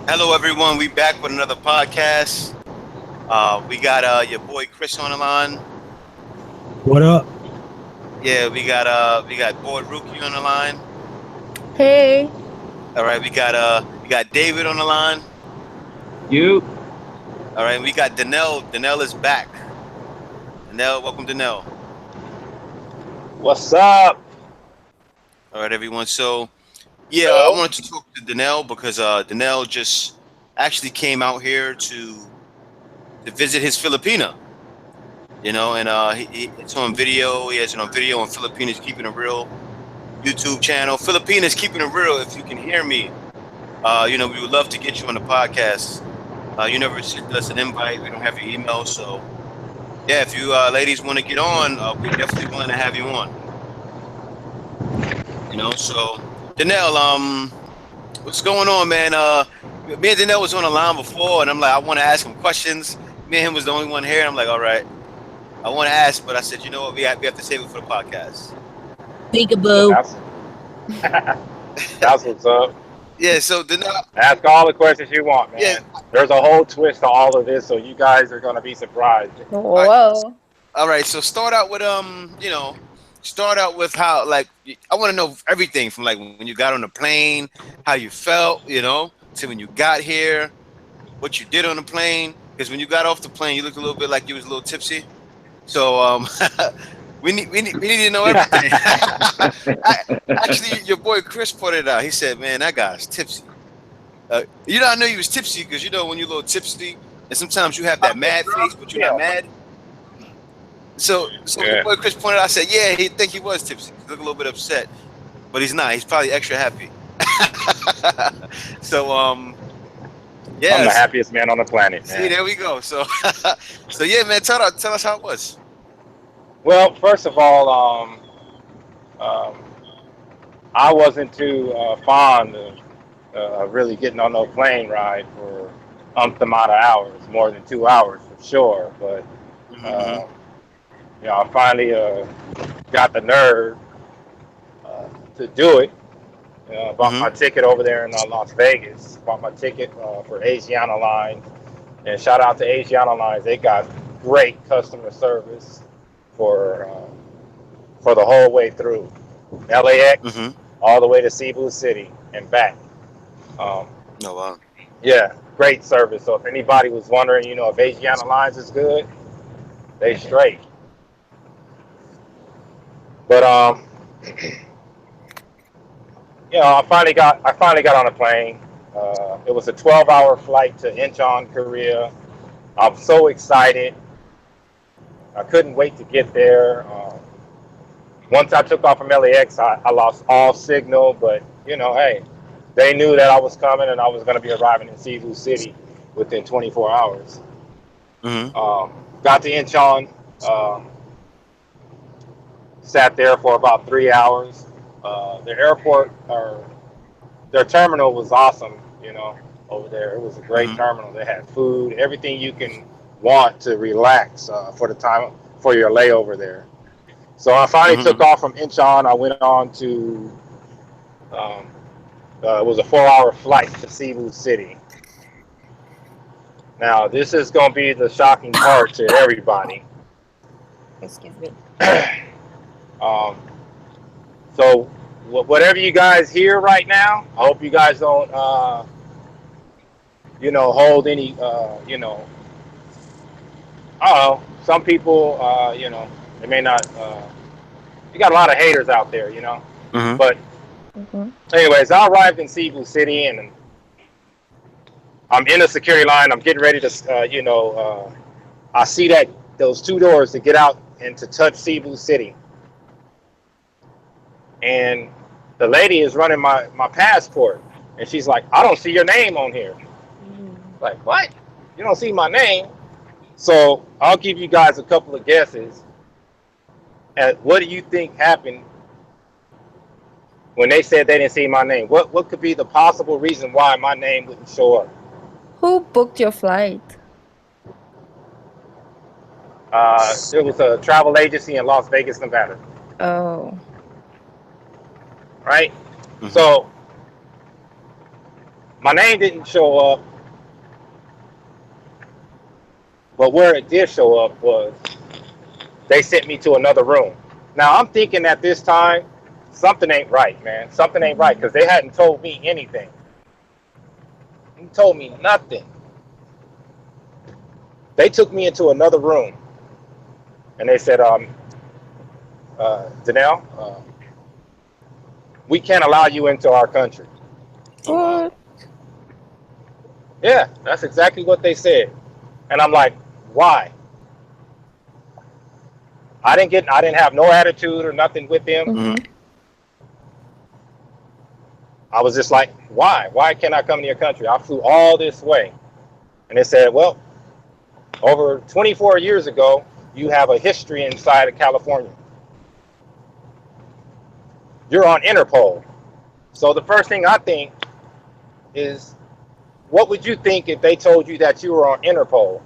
Hello, everyone. We back with another podcast. We got your boy Chris on the line. What up? Yeah, we got boy Rookie on the line. Hey, All right, we got David on the line. You, All right, we got Dnel. Dnel is back. Dnel, welcome Dnel. what's up? All right, everyone. So yeah, I Hello. wanted to talk to Dnel because Dnel just actually came out here to visit his Filipina. And it's on video. He has it on video on Filipinas Keeping It Real YouTube channel. Filipinas Keeping It Real. If you can hear me, we would love to get you on the podcast. You never sent us an invite. We don't have your email, so yeah. If you ladies want to get on, we're definitely willing to have you on. So Dnel, what's going on, man? Me and Dnel was on the line before, and I'm like, I want to ask him questions. Me and him was the only one here, and I'm like, all right, I want to ask, but I said, you know what, we have to save it for the podcast. peekaboo. That's what's up. Yeah, so Dnel, Ask all the questions you want, man. yeah, There's a whole twist to all of this, so you guys are gonna be surprised. Whoa. all right. So start out with how, like, I want to know everything from like when you got on the plane, how you felt, to when you got here, what you did on the plane. Because when you got off the plane, you looked a little bit like you was a little tipsy. So we need to know everything. Actually, your boy Chris pointed out. He said, "Man, that guy's tipsy." I know he was tipsy because when you're a little tipsy, and sometimes you have that mad face, but you're not mad. So your boy Chris pointed out. I said, "Yeah, he think he was tipsy. He looked a little bit upset, but he's not. He's probably extra happy." So yeah, I'm the happiest man on the planet, man. see, there we go. So yeah, man, tell us how it was. Well, first of all, I wasn't too fond of really getting on no plane ride for amount of hours, more than 2 hours for sure. But Mm-hmm. I finally got the nerve to do it. Bought my ticket over there in Las Vegas. Bought my ticket for Asiana Lines, and shout out to Asiana Lines. They got great customer service for the whole way through LAX Mm-hmm. all the way to Cebu City and back. Um, Oh wow. yeah, great service. So if anybody was wondering, if Asiana Lines is good, they straight. But I finally got on a plane. It was a 12-hour flight to Incheon, Korea. I'm so excited. I couldn't wait to get there. Once I took off from LAX, I lost all signal, but hey, they knew that I was coming and I was going to be arriving in Cebu City within 24 hours. Mm-hmm. Got to Incheon, sat there for about 3 hours. The airport or their terminal was awesome, over there. It was a great Mm-hmm. terminal. They had food, everything you can want to relax for the time for your layover there. So I finally took Mm-hmm. off from Incheon. I went on to um, it was a 4-hour flight to Cebu City. Now this is going to be the shocking part to everybody. Excuse me. um, so whatever you guys hear right now, I hope you guys don't hold any I don't know. Some people they may not. You got a lot of haters out there, Mm-hmm. But Mm-hmm. anyways, I arrived in Cebu City and I'm in the security line. I'm getting ready to, I see that those two doors to get out and to touch Cebu City. And the lady is running my passport. And she's like, I don't see your name on here. Like, what? You don't see my name? So I'll give you guys a couple of guesses at what do you think happened when they said they didn't see my name. What could be the possible reason why my name wouldn't show up? Who booked your flight? It was a travel agency in Las Vegas, Nevada. Oh. Right? Mm-hmm. So my name didn't show up, but where it did show up was they sent me to another room. Now I'm thinking at this time, something ain't right, man. Something ain't right, because they hadn't told me anything. They told me nothing. They took me into another room, and they said, Dnel, we can't allow you into our country. What? Yeah, that's exactly what they said. And I'm like, why? I didn't have no attitude or nothing with them. Mm-hmm. I was just like, why? Why can't I come to your country? I flew all this way. And they said, well, over 24 years ago, you have a history inside of California. You're on Interpol. So the first thing I think is, what would you think if they told you that you were on Interpol?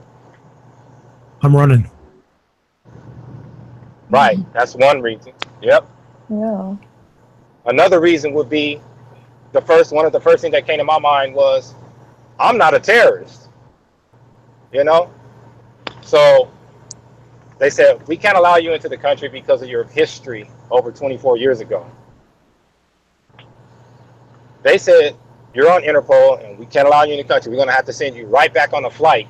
I'm running. Right, that's one reason. Yep. Yeah. Another reason would be one of the first things that came to my mind was, I'm not a terrorist. You know? So they said, we can't allow you into the country because of your history over 24 years ago. They said, you're on Interpol and we can't allow you in the country. We're going to have to send you right back on a flight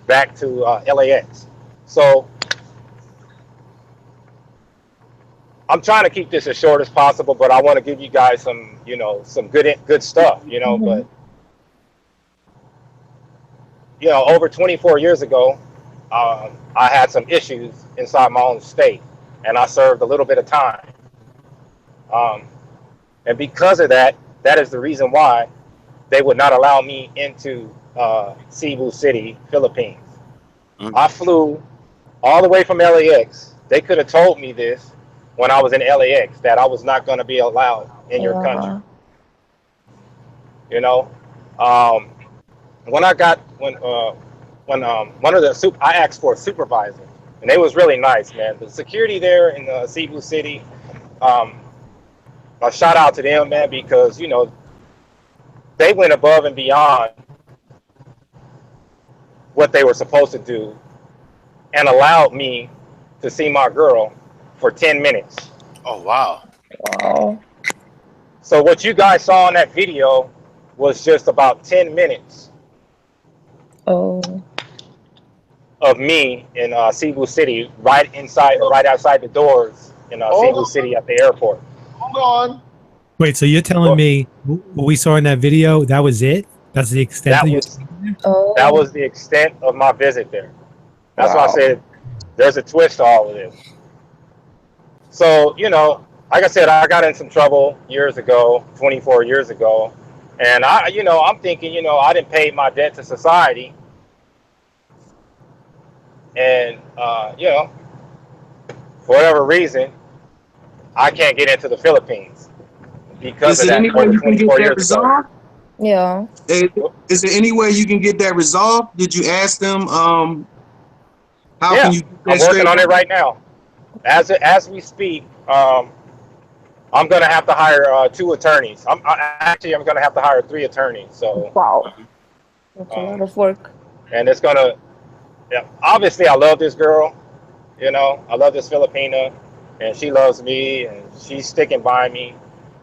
back to LAX. So I'm trying to keep this as short as possible, but I want to give you guys some, some good stuff, Mm-hmm. But over 24 years ago, I had some issues inside my own state, and I served a little bit of time. And because of that, that is the reason why they would not allow me into Cebu City, Philippines. Mm-hmm. I flew all the way from LAX. They could have told me this when I was in LAX, that I was not going to be allowed in your country. When I got when one of the I asked for a supervisor, and they was really nice, man. The security there in Cebu City, a shout out to them, man, because they went above and beyond what they were supposed to do, and allowed me to see my girl for 10 minutes. Oh, wow. Wow. So what you guys saw in that video was just about 10 minutes Oh. of me in Cebu City, right outside the doors in Cebu City at the airport. Hold on. Wait, so you're telling me what we saw in that video, that was it? That's the extent of your time? Oh. That was the extent of my visit there. That's why I Wow. said there's a twist to all of this. So, like I said, I got in some trouble years ago, 24 years ago. And I'm thinking, I didn't pay my debt to society. And, for whatever reason, I can't get into the Philippines because of that over 24 years ago. Yeah. Is there any way you can get that resolved? Did you ask them, how can you get that I'm working straight? on it right now. As we speak, I'm going to have to hire 2 attorneys. I'm going to have to hire 3 attorneys. So, Wow. That's a lot of work. and it's going to, obviously I love this girl, I love this Filipina, and she loves me, and she's sticking by me.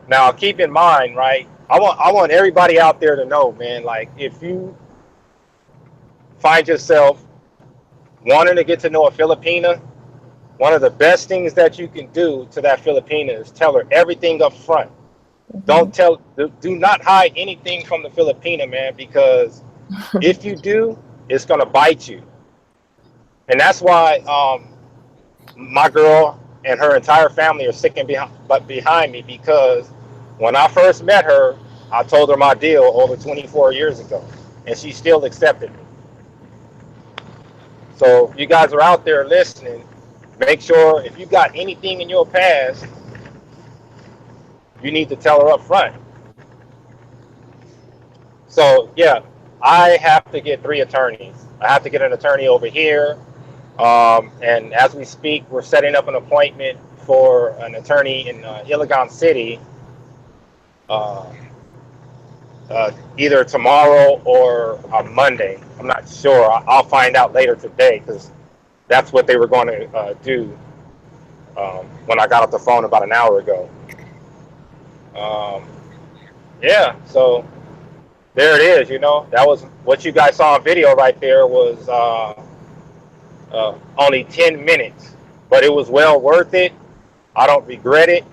Now, keep in mind, right, I want everybody out there to know, man, like, if you find yourself wanting to get to know a Filipina, one of the best things that you can do to that Filipina is tell her everything up front. Mm-hmm. Do not hide anything from the Filipina, man, because if you do, it's going to bite you. And that's why my girl and her entire family are sticking behind me, because when I first met her, I told her my deal over 24 years ago, and she still accepted me. So if you guys are out there listening, make sure if you got anything in your past, you need to tell her up front. So yeah, I have to get 3 attorneys. I have to get an attorney over here. And as we speak, we're setting up an appointment for an attorney in Iligan City, either tomorrow or on Monday. I'm not sure. I'll find out later today because that's what they were going to do when I got off the phone about an hour ago. Yeah, so there it is. You know, that was what you guys saw on video right there was only 10 minutes, but it was well worth it. I don't regret it.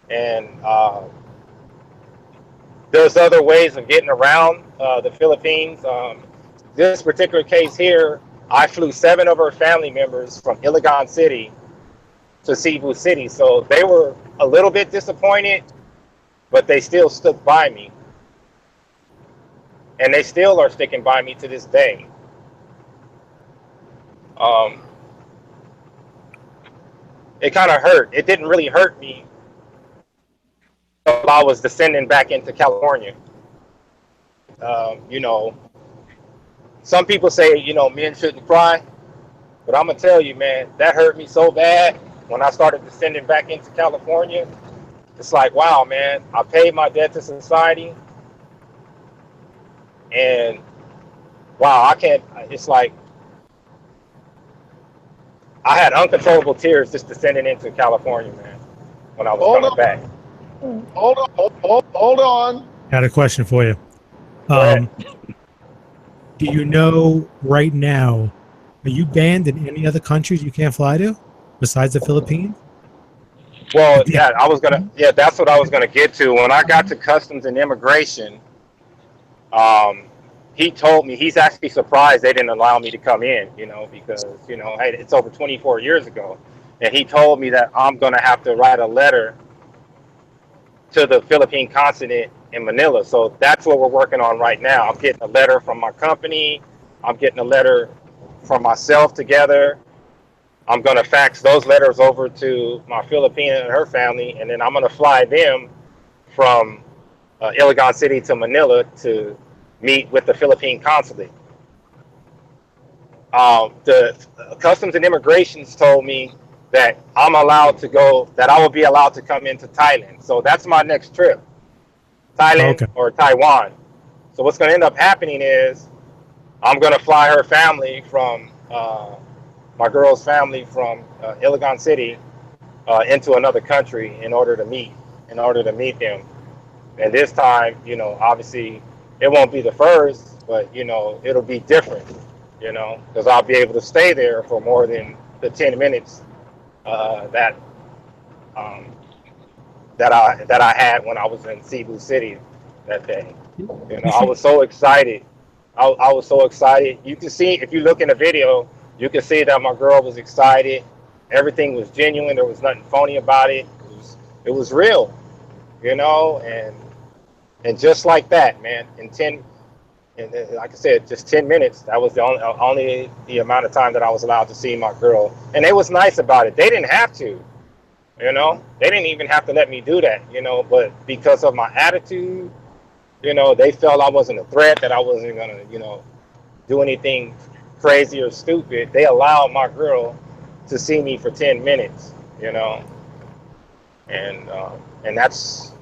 And there's other ways of getting around the Philippines. This particular case here, I flew 7 of her family members from Iligan City to Cebu City. So they were a little bit disappointed, but they still stuck by me. And they still are sticking by me to this day. It kind of hurt. It didn't really hurt me while I was descending back into California. You know, some people say, you know, men shouldn't cry, but I'm gonna tell you, man, that hurt me so bad when I started descending back into California. It's like, wow, man, I paid my debt to society, and wow, I can't. It's like I had uncontrollable tears just descending into California, man, when I was coming back. Hold on. I had a question for you. Do you know right now, are you banned in any other countries you can't fly to besides the Philippines? Well, yeah, that's what I was gonna get to. When I got to Customs and Immigration, he told me he's actually surprised they didn't allow me to come in, you know, because, you know, hey, it's over 24 years ago. And he told me that I'm gonna have to write a letter to the Philippine consulate in Manila. So that's what we're working on right now. I'm getting a letter from my company. I'm getting a letter from myself together. I'm going to fax those letters over to my Filipina and her family, and then I'm going to fly them from Iligan City to Manila to meet with the Philippine consulate. The Customs and Immigrations told me that I'm allowed to go, that I will be allowed to come into Thailand. So that's my next trip, Thailand or Taiwan. So what's going to end up happening is I'm going to fly her family from, my girl's family from Iligan City into another country in order to meet them. And this time, you know, obviously it won't be the first, but, you know, it'll be different, you know, because I'll be able to stay there for more than the 10 minutes that I had when I was in Cebu City that day. You know, I was so excited. I was so excited. You can see, if you look in the video, you can see that my girl was excited. Everything was genuine. There was nothing phony about it. It was real, you know, and just like that, man, and like I said, just 10 minutes. That was the only the amount of time that I was allowed to see my girl. And they was nice about it. They didn't have to, you know. They didn't even have to let me do that, you know. But because of my attitude, you know, they felt I wasn't a threat, that I wasn't going to, you know, do anything crazy or stupid. They allowed my girl to see me for 10 minutes, you know. And that's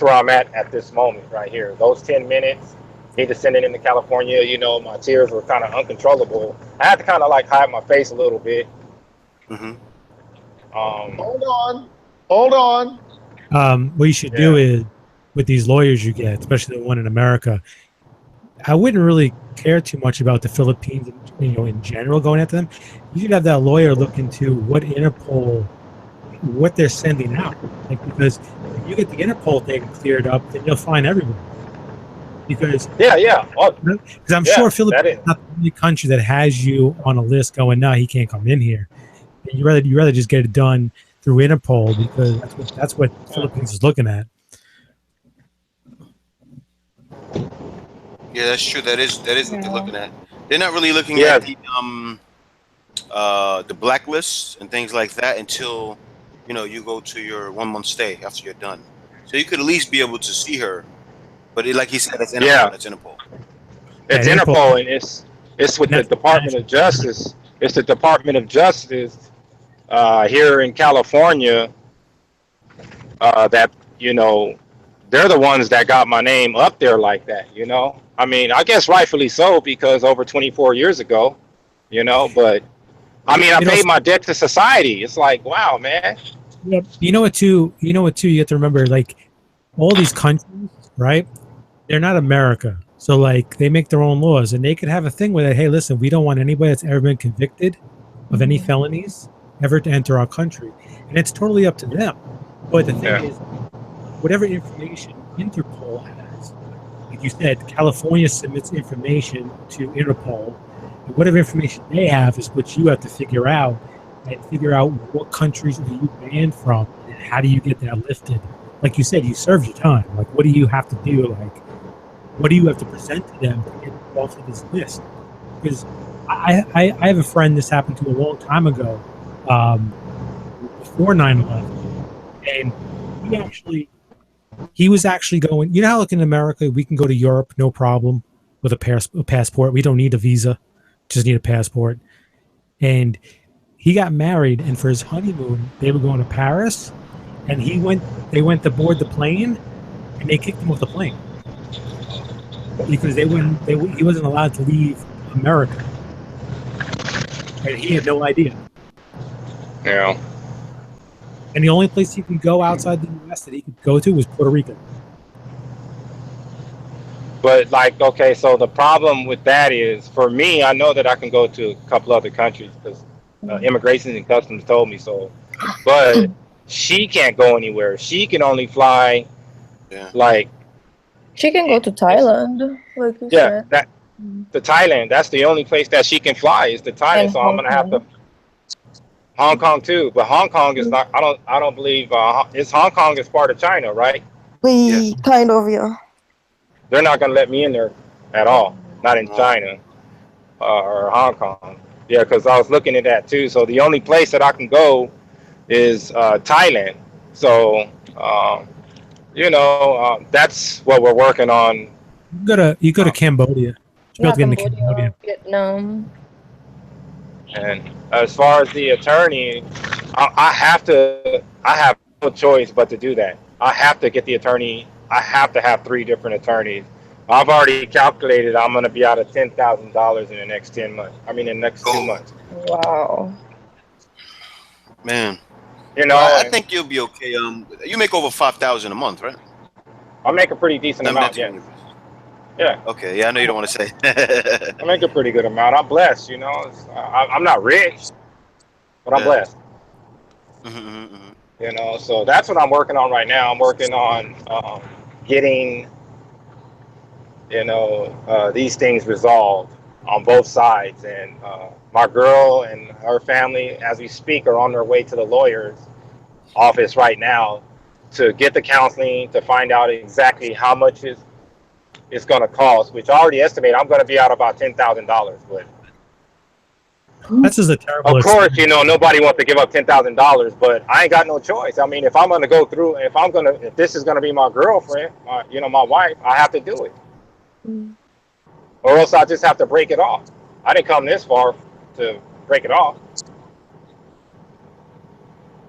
where I'm at this moment right here. Those 10 minutes, me descending into California, you know, my tears were kind of uncontrollable. I had to kind of like hide my face a little bit. Mm-hmm. Hold on. What you should do is, with these lawyers you get, especially the one in America, I wouldn't really care too much about the Philippines, you know, in general going after them. You should have that lawyer look into what Interpol, what they're sending out. Like, because if you get the Interpol thing cleared up, then you'll find everyone. Because because I'm sure Philippines is not the only country that has you on a list going, no, he can't come in here. And you rather just get it done through Interpol, because that's what Philippines is looking at. Yeah, that's true. That is what they're looking at. They're not really looking at the blacklist and things like that until, you know, you go to your 1 month stay after you're done. So you could at least be able to see her. But like he said, it's Interpol. Yeah. It's Interpol. It's Interpol, and it's with the Department of Justice. It's the Department of Justice here in California that, you know, they're the ones that got my name up there like that, you know. I mean, I guess rightfully so, because over 24 years ago, you know, but I mean, I paid my debt to society. It's like, wow, man. Yep. You know what too? You have to remember, like, all these countries, right? They're not America. So, like, they make their own laws, and they could have a thing where, hey, listen, we don't want anybody that's ever been convicted of any felonies ever to enter our country. And it's totally up to them. But the thing is, whatever information Interpol has, like you said, California submits information to Interpol. And whatever information they have is what you have to figure out, and figure out what countries are you banned from, and how do you get that lifted. Like you said, you served your time. Like, what do you have to do? Like, what do you have to present to them to get off of this list? Because I have a friend this happened to a long time ago, before 9/11, and he was actually going. You know how, like, in America, we can go to Europe no problem with a passport. We don't need a visa, just need a passport. And he got married, and for his honeymoon, they were going to Paris, and they went to board the plane, and they kicked him off the plane because he wasn't allowed to leave America, and he had no idea. Yeah. And the only place he could go outside the U.S. that he could go to was Puerto Rico. But, like, okay, so the problem with that is, for me, I know that I can go to a couple other countries because Immigration and Customs told me so. But she can't go anywhere. She can only fly, like... She can go to Thailand, like you said. To Thailand. That's the only place that she can fly is to Thailand. And so I'm gonna have to... Hong Kong too, but Hong Kong is not. I don't believe. It's Hong Kong is part of China, right? Kind of, yeah. They're not gonna let me in there at all. Not in China or Hong Kong. Yeah, because I was looking at that too. So the only place that I can go is Thailand. So you know, that's what we're working on. You go to Cambodia. Cambodia, Vietnam. And as far as the attorney, I have no choice but to do that. I have to get the attorney. I have to have 3 different attorneys. I've already calculated I'm going to be out of $10,000 in the next 10 months. I mean, in the next 2 months. Wow. Man. You know, well, I think you'll be okay. You make over $5,000 a month, right? I make a pretty decent amount, yeah. Yeah. Okay. Yeah, I know you don't want to say. I make a pretty good amount. I'm blessed, you know. I'm not rich, but I'm blessed. You know, so that's what I'm working on right now. I'm working on getting, you know, these things resolved on both sides. And my girl and her family, as we speak, are on their way to the lawyer's office right now to get the counseling, to find out exactly how much it's going to cost, which I already estimate I'm going to be out about $10,000. But that's just a terrible. Of course, you know, nobody wants to give up $10,000, but I ain't got no choice. I mean, if I'm going to go through, if this is going to be my girlfriend, you know, my wife, I have to do it, or else I just have to break it off. I didn't come this far to break it off.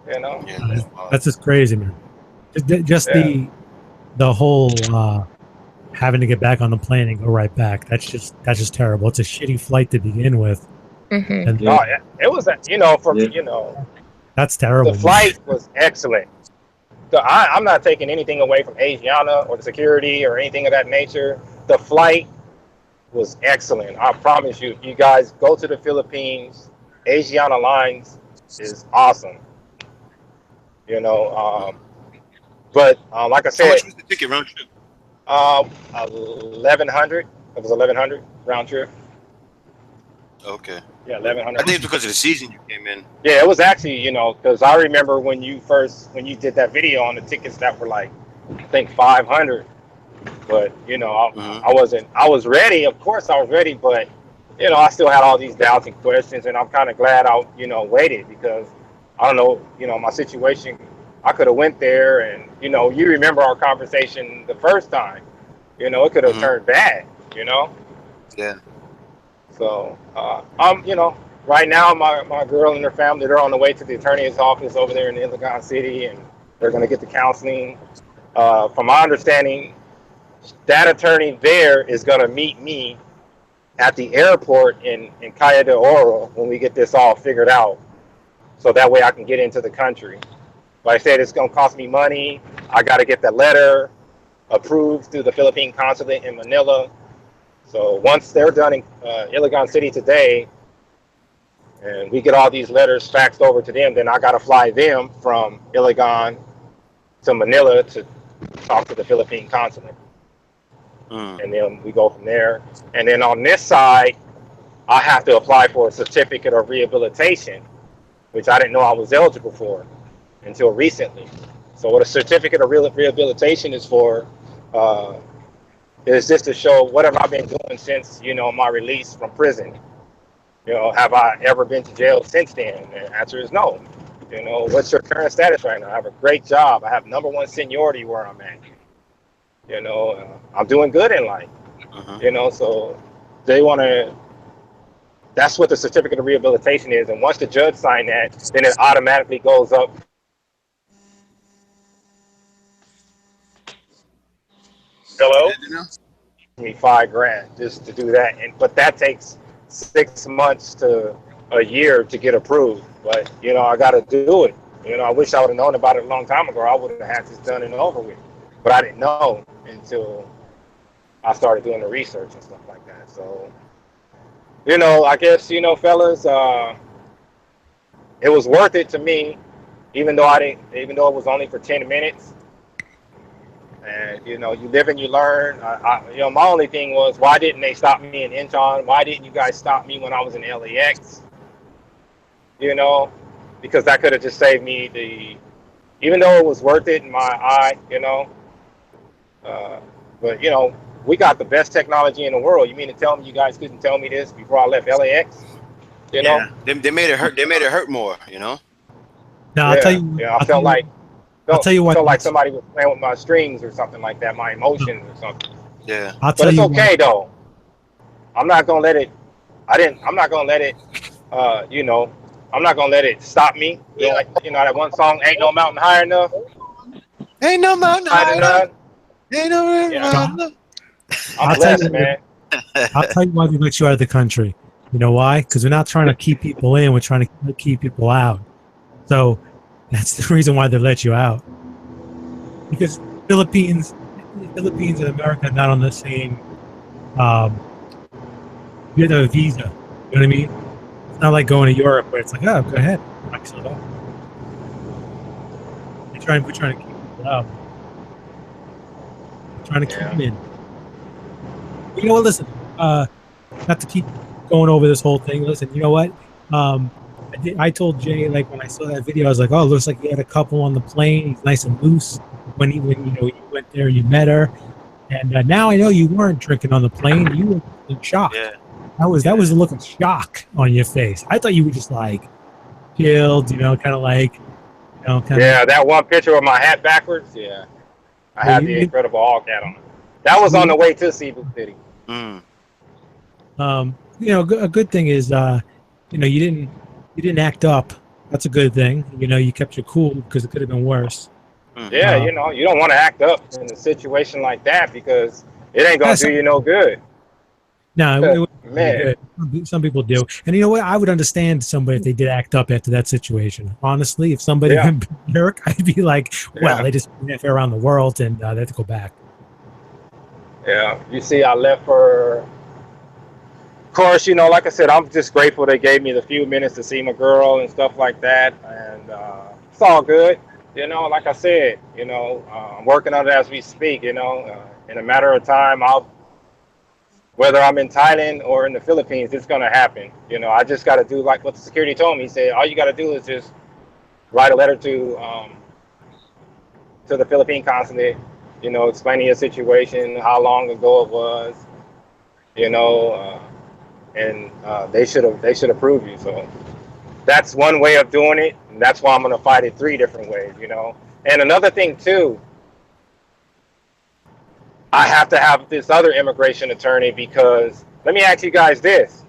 You know, that's just crazy, man. Just the whole. Having to get back on the plane and go right back. That's just terrible. It's a shitty flight to begin with. And it was, you know, for me, you know, that's terrible. The flight was excellent. So I'm not taking anything away from Asiana or the security or anything of that nature. The flight was excellent. I promise you. You guys go to the Philippines. Asiana Lines is awesome. You know, but like I said, how much was the ticket round trip? 1,100. It was 1,100 round trip. Okay. Yeah, 1,100. I think it's because of the season you came in. Yeah, it was actually, you know, because I remember when you did that video on the tickets that were like, I think 500. But you know, I was ready. Of course, I was ready, but you know, I still had all these doubts and questions, and I'm kind of glad I, you know, waited because I don't know, you know, my situation. I could have went there, and you know, you remember our conversation the first time. You know, it could have turned bad. You know. Yeah. So I'm, you know, right now my girl and her family, they're on the way to the attorney's office over there in Iligan City, and they're gonna get the counseling. from my understanding, that attorney there is going to meet me at the airport in Calle de Oro when we get this all figured out. So that way I can get into the country. Like I said, it's going to cost me money. I got to get the letter approved through the Philippine consulate in Manila. So once they're done in Iligan City today, and we get all these letters faxed over to them, then I got to fly them from Iligan to Manila to talk to the Philippine consulate. And then we go from there. And then on this side, I have to apply for a certificate of rehabilitation, which I didn't know I was eligible for until recently. So what a certificate of rehabilitation is for is just to show what have I been doing since, you know, my release from prison. You know, have I ever been to jail since then? And the answer is no. You know, what's your current status right now? I have a great job. I have #1 seniority where I'm at. You know, I'm doing good in life. You know, so they want to, that's what the certificate of rehabilitation is. And once the judge signed that, then it automatically goes up. Hello? $5,000 just to do that. But that takes 6 months to a year to get approved. But, you know, I got to do it. You know, I wish I would have known about it a long time ago. I would have had this done and over with. But I didn't know until I started doing the research and stuff like that. So, you know, I guess, you know, fellas, it was worth it to me, even though it was only for 10 minutes. And, you know, you live and you learn. You know, my only thing was, why didn't they stop me in Incheon? Why didn't you guys stop me when I was in LAX? You know, because that could have just saved me even though it was worth it in my eye, you know. But, you know, we got the best technology in the world. You mean to tell me you guys couldn't tell me this before I left LAX? You know? They made it hurt. They made it hurt more, you know? No, I'll tell you. Yeah, I felt like somebody was playing with my strings or something like that, my emotions or something. Yeah. But it's okay, though. I'm not going to let it, I'm not going to let it, you know, I'm not going to let it stop me. You know, like, you know, that one song, Ain't No Mountain High Enough. Ain't no mountain high enough. Ain't no river Yeah. enough. I'm blessed, man. I'll tell you why we let you out of the country. You know why? Because we're not trying to keep people in. We're trying to keep people out. So that's the reason why they let you out. Because Philippines and America are not on the same. You have to have a visa. You know what I mean? It's not like going to Europe where it's like, oh, go ahead. We're trying to keep people out. We're trying to keep them in. You know what? Listen, not to keep going over this whole thing. Listen, you know what? I told Jay, like, when I saw that video, I was like, oh, it looks like he had a couple on the plane. He's nice and loose. When you know, you went there, you met her, and now I know you weren't drinking on the plane. You were in shock. Yeah. That was a look of shock on your face. I thought you were just like chilled, you know, kind of like, you know, yeah, that one picture with my hat backwards. Yeah, I had the Incredible Hulk hat on. That was on the way to Cebu City. You know, a good thing is, you know, you didn't act up. That's a good thing. You know, you kept your cool because it could have been worse. Yeah, you know, you don't want to act up in a situation like that because it ain't gonna do you no good. No, man. Some people do, and you know what? I would understand somebody if they did act up after that situation. Honestly, if somebody been a jerk, I'd be like, well, they just went around the world and they have to go back. Yeah, you see, I left for. Of course, you know, like I said, I'm just grateful they gave me the few minutes to see my girl and stuff like that, and it's all good. You know, like I said, you know, I'm working on it as we speak. You know, in a matter of time, whether I'm in Thailand or in the Philippines, it's gonna happen. You know, I just got to do like what the security told me. He said, all you got to do is just write a letter to the Philippine consulate. You know, explaining your situation, how long ago it was. You know. And they should approve you. So that's one way of doing it, and that's why I'm going to fight it 3 different ways, you know. And another thing too, I have to have this other immigration attorney because let me ask you guys this: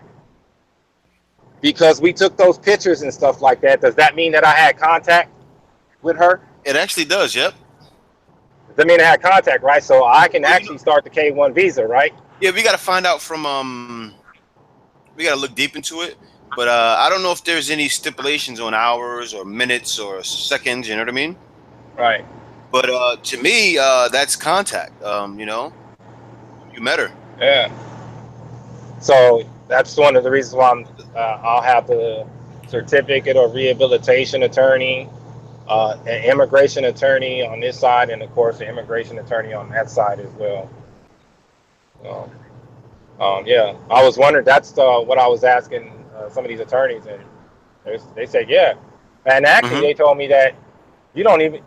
because we took those pictures and stuff like that, does that mean that I had contact with her? It actually does. Yep. Doesn't mean I had contact, right? So I can actually start the K1 visa, right? Yeah, we got to find out from we got to look deep into it. But I don't know if there's any stipulations on hours or minutes or seconds. You know what I mean? Right. But to me, that's contact. You know, you met her. Yeah. So that's one of the reasons why I'll have the certificate or rehabilitation attorney, an immigration attorney on this side, and of course, an immigration attorney on that side as well. Yeah, I was wondering. That's what I was asking some of these attorneys, and they said, yeah. And actually, they told me that you don't even.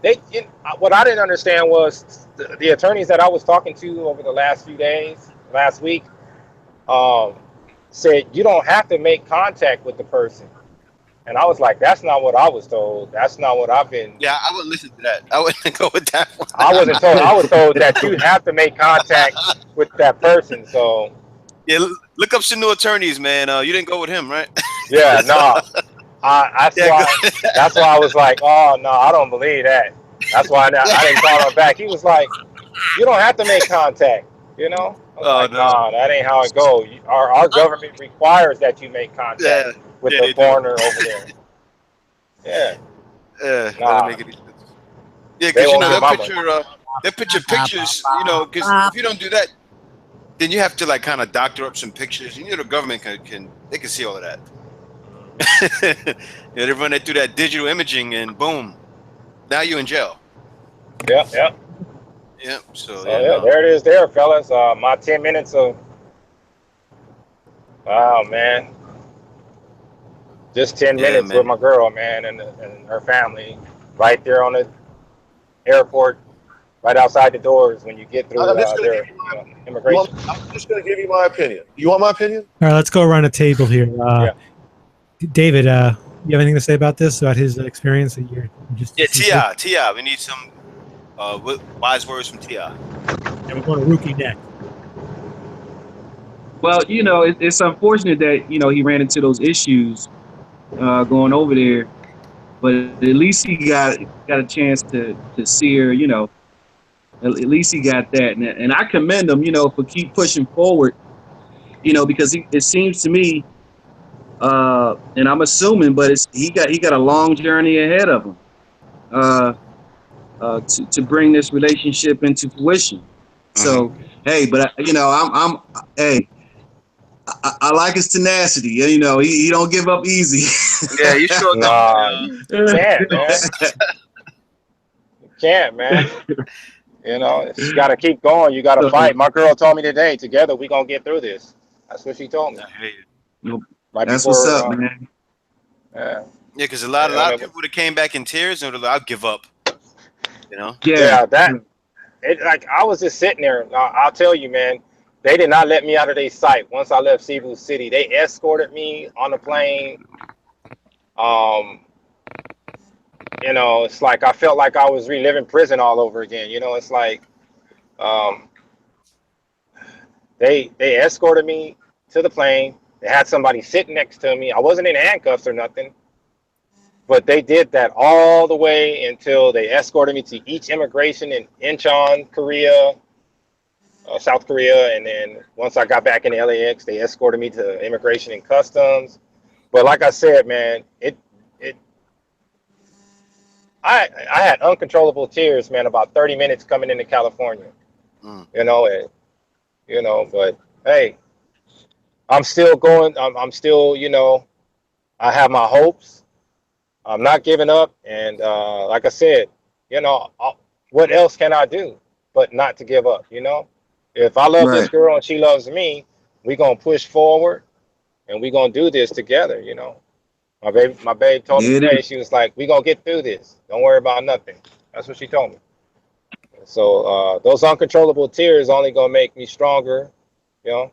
What I didn't understand was the attorneys that I was talking to over the last few days, last week, said you don't have to make contact with the person. And I was like, that's not what I was told. That's not what I've been. Yeah, I wouldn't listen to that. I wouldn't go with that one. I wasn't told. I was told that you have to make contact with that person. So yeah, look up some new attorneys, man. You didn't go with him, right? yeah, no. That's why I was like, oh no, I don't believe that. That's why I didn't call him back. He was like, you don't have to make contact. You know? I was no, that ain't how it goes. Our government requires that you make contact with the foreigner over there. Yeah. Yeah. Doesn't make any sense. Yeah, because you know they'll picture pictures. You know, because if you don't do that, then you have to like kind of doctor up some pictures. You know, the government can see all of that. Yeah, they run it through that digital imaging, and boom, now you're in jail. Yeah. So yeah, there it is, there, fellas. My 10 minutes of wow, man. Just 10 minutes with my girl, man, and her family, right there on the airport, right outside the doors when you get through their immigration. I'm just going to give you my opinion. You want my opinion? All right, let's go around the table here. David, you have anything to say about this, about his experience that you're just? Yeah, T.I. We need some wise words from T.I. And we're going to Rookie next. Well, you know, it's unfortunate that, you know, he ran into those issues going over there, but at least he got a chance to see her, you know. At least he got that, and I commend him, you know, for keep pushing forward, you know, because it seems to me, and I'm assuming, but he got a long journey ahead of him to bring this relationship into fruition. So hey, but you know, I like his tenacity. You know, he don't give up easy. Yeah, you sure can't, man. You can't, man. You know, you got to keep going. You got to fight. My girl told me today, together we gonna get through this. That's what she told me. Right That's what's up, man. Yeah, because a lot of people would have came back in tears and would have, I'll give up. You know? Yeah, like I was just sitting there. I'll tell you, man. They did not let me out of their sight once I left Cebu City. They escorted me on the plane. You know, it's like I felt like I was reliving prison all over again. You know, it's like they escorted me to the plane. They had somebody sitting next to me. I wasn't in handcuffs or nothing, but they did that all the way until they escorted me to each immigration in Incheon, Korea. South Korea, and then once I got back in the LAX, they escorted me to immigration and customs. But like I said, man, I had uncontrollable tears, man, about 30 minutes coming into California. You know, but hey, I'm still going. I'm still, you know, I have my hopes. I'm not giving up, and like I said, you know, what else can I do but not to give up? You know. If I love this girl and she loves me, we gonna push forward, and we gonna do this together. You know, my babe told me today. She was like, "We gonna get through this. Don't worry about nothing." That's what she told me. So those uncontrollable tears only gonna make me stronger. You know.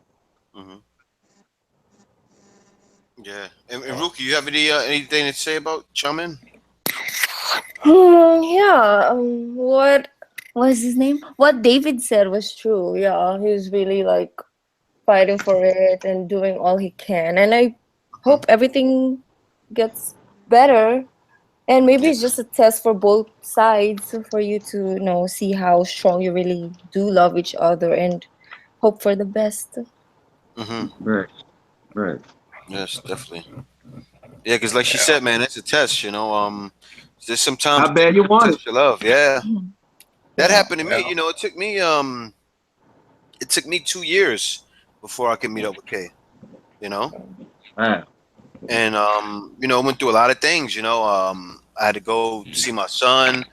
Yeah, and Rookie, you have anything to say about Chaman? Yeah. What was his name? What David said was true. Yeah, he was really like fighting for it and doing all he can. And I hope everything gets better And maybe it's just a test for both sides for you to, see how strong you really do love each other and hope for the best. Right. Right. Yes, definitely. Yeah, because like she said, man, it's a test. There's sometimes How bad you want it? test your love. Yeah, that Yeah. happened to me. It took me 2 years before I could meet up with Kay. You know, Wow. and went through a lot of things. I had to go see my son.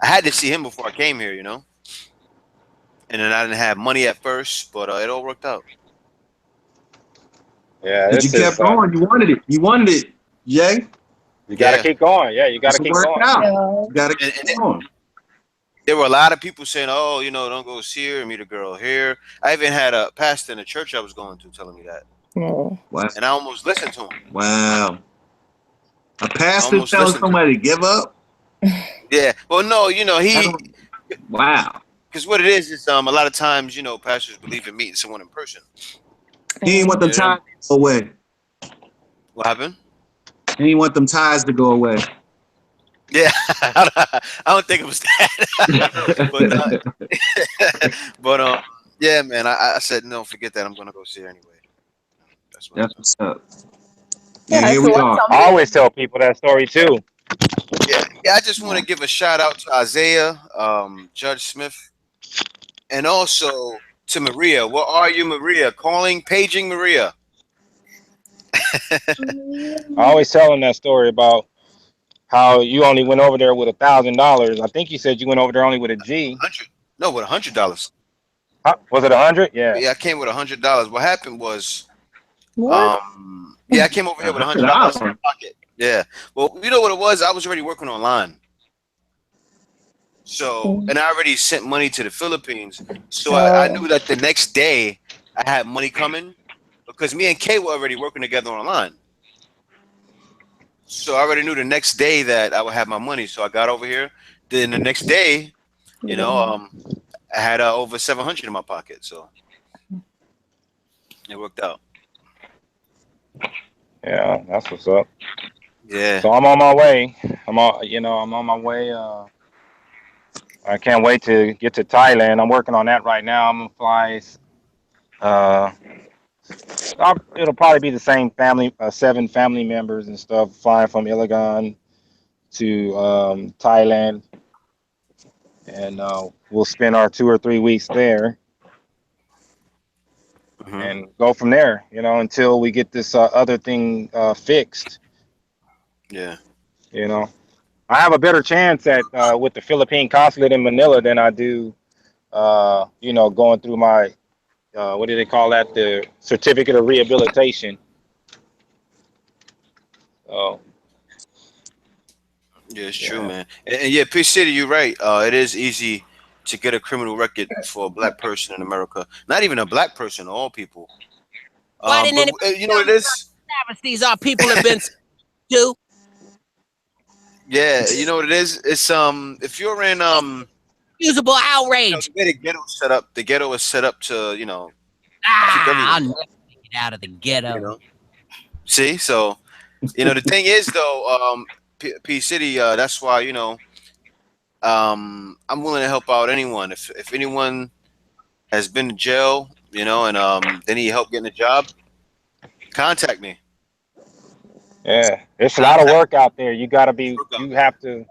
I had to see him before I came here. And then I didn't have money at first, but it all worked out. Yeah, But you this is. kept going. You wanted it. You wanted it. Jay. You got to Yeah. keep going. Yeah, you got to It's keep worked going. out. Yeah. You got to And keep going. there were a lot of people saying, "Oh, don't go see her, meet a girl here." I even had a pastor in the church I was going to telling me that, No. Wow. and I almost listened to him. Wow. A I pastor almost telling listened to him. somebody to give up? Yeah. Well, no, Wow. because what it is a lot of times, pastors believe in meeting someone in person. He ain't want them ties to go away. What happened? He ain't want them ties to go away. Yeah, I don't think it was that, but yeah, man. I said no, forget that. I'm gonna go see her anyway. That's what. That's what's up. Yeah, Yeah, here if we you want are. something. I always tell people that story too. Yeah. I just want to give a shout out to Isaiah, Judge Smith, and also to Maria. Where are you, Maria? Paging Maria. I always tell them that story about how you only went over there with $1,000. I think you said you went over there only with a G. No, with $100. Huh? Was it 100? Yeah. Yeah, I came with $100. What happened was, What? I came over here with $100 in my pocket. Yeah. Well, you know what it was? I was already working online. So, and I already sent money to the Philippines. So I knew that the next day I had money coming because me and Kay were already working together online. So I already knew the next day that I would have my money. So I got over here. Then the next day, I had over 700 in my pocket. So it worked out. Yeah, that's what's up. Yeah. So I'm on my way. I'm on my way. I can't wait to get to Thailand. I'm working on that right now. I'm gonna fly. It'll probably be the same family, 7 family members and stuff, flying from Iligan to Thailand, and we'll spend our 2 or 3 weeks there and go from there. Until we get this other thing fixed. Yeah. I have a better chance at with the Philippine consulate in Manila than I do, going through my what do they call that? The certificate of rehabilitation. Oh. Yeah, it's true, man. And yeah, P City, you're right. It is easy to get a criminal record for a black person in America. Not even a black person, all people. Why didn't anybody you know what it is? These are people have been do? Yeah, you know what it is? It's if you're in Usable outrage. the way the ghetto is set up, the ghetto is set up to, keep I'll everyone. never get out of the ghetto. See, so the thing is though, P City, that's why I'm willing to help out anyone. If anyone has been to jail, and they need help getting a job, contact me. Yeah, it's a lot of work out there. You have to,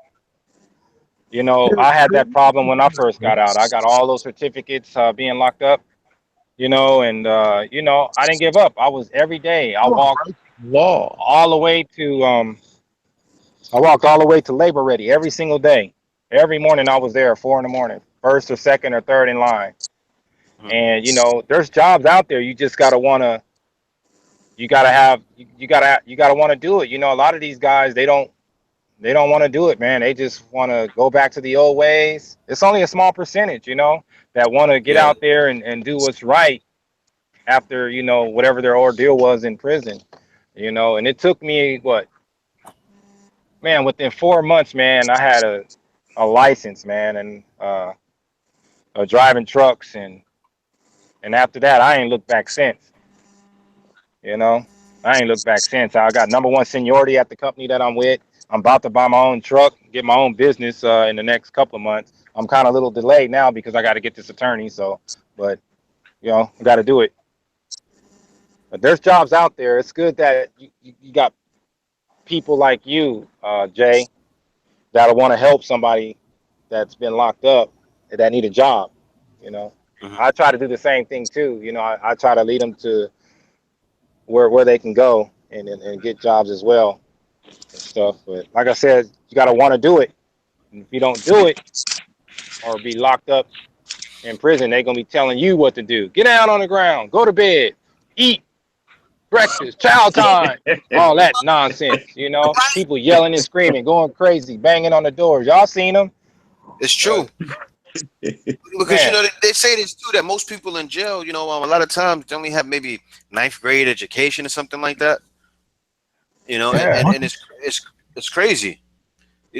I had that problem when I first got out. I got all those certificates being locked up, and I didn't give up. I was every day. I walked all the way to labor ready every single day. Every morning I was there at 4 a.m, first or second or third in line. And there's jobs out there. You just gotta wanna. You gotta want to do it. A lot of these guys they don't want to do it, man. They just want to go back to the old ways. It's only a small percentage, that want to get out there and do what's right after whatever their ordeal was in prison. And it took me within 4 months, man, I had a license, man, and driving trucks, and after that I ain't looked back since. I ain't looked back since. I got #1 seniority at the company that I'm with. I'm about to buy my own truck, get my own business in the next couple of months. I'm kind of a little delayed now because I got to get this attorney. So, but you know, I got to do it. But there's jobs out there. It's good that you got people like you, Jay, that'll want to help somebody that's been locked up that need a job. You know, I try to do the same thing too. You know, I try to lead them to where they can go and get jobs as well and stuff. But like I said, you got to want to do it. And if you don't do it or be locked up in prison, they're going to be telling you what to do. Get down on the ground, go to bed, eat, breakfast, child time, all that nonsense, you know? People yelling and screaming, going crazy, banging on the doors. Y'all seen them? It's true. Because, you know, they say this too, that most people in jail, you know, a lot of times they only have maybe 9th grade education or something like that. You know, and it's crazy.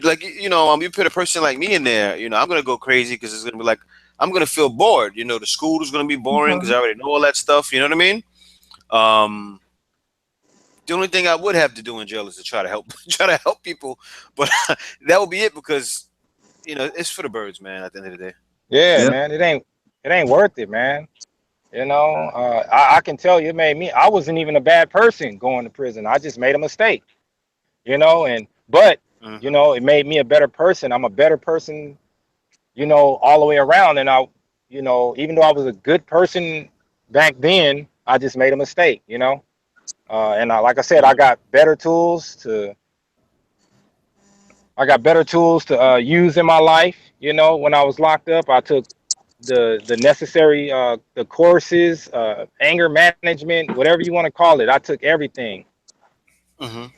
Like, you know, you put a person like me in there, you know, I'm going to go crazy because it's going to be like, I'm going to feel bored. You know, the school is going to be boring because I already know all that stuff. You know what I mean? The only thing I would have to do in jail is to try to help people. But that would be it because, you know, it's for the birds, man, at the end of the day. Yeah, man, it ain't worth it, man. You know, I can tell you, it made me. I wasn't even a bad person going to prison. I just made a mistake. You know, but you know, it made me a better person. I'm a better person, you know, all the way around. And you know, even though I was a good person back then, I just made a mistake. You know, and like I said, I got better tools to. Use in my life. You know, when I was locked up, I took the necessary the courses, anger management, whatever you want to call it. I took everything to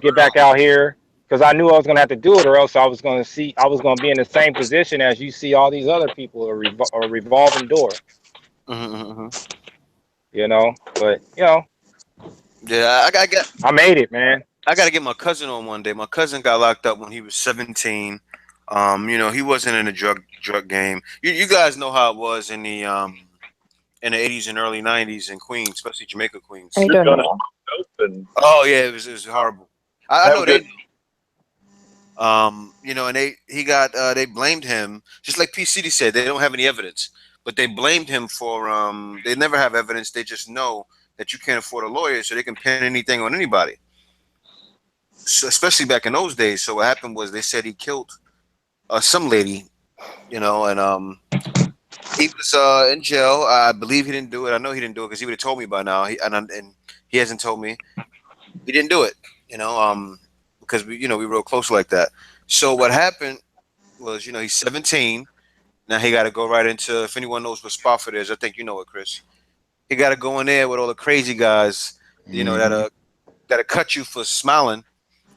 get back out here because I knew I was going to have to do it, or else I was going to be in the same position as you see all these other people, a revolving door. You know, but you know, yeah, I made it, man. I got to get my cousin on one day. My cousin got locked up when he was 17. You know, he wasn't in the drug game. You guys know how it was in the 80s and early 90s in Queens, especially Jamaica, Queens. I don't know. Oh yeah, it was horrible. I know they. You know, and they blamed him, just like P. City said. They don't have any evidence, but they blamed him for they never have evidence. They just know that you can't afford a lawyer, so they can pin anything on anybody. So, especially back in those days. So what happened was they said he killed some lady, you know, and he was in jail. I believe he didn't do it. I know he didn't do it because he would have told me by now. And he hasn't told me. He didn't do it, you know, because we real close like that. So what happened was, you know, he's 17. Now he got to go right into, if anyone knows what Spofford is, I think you know it, Chris. He got to go in there with all the crazy guys, you know, that'll cut you for smiling,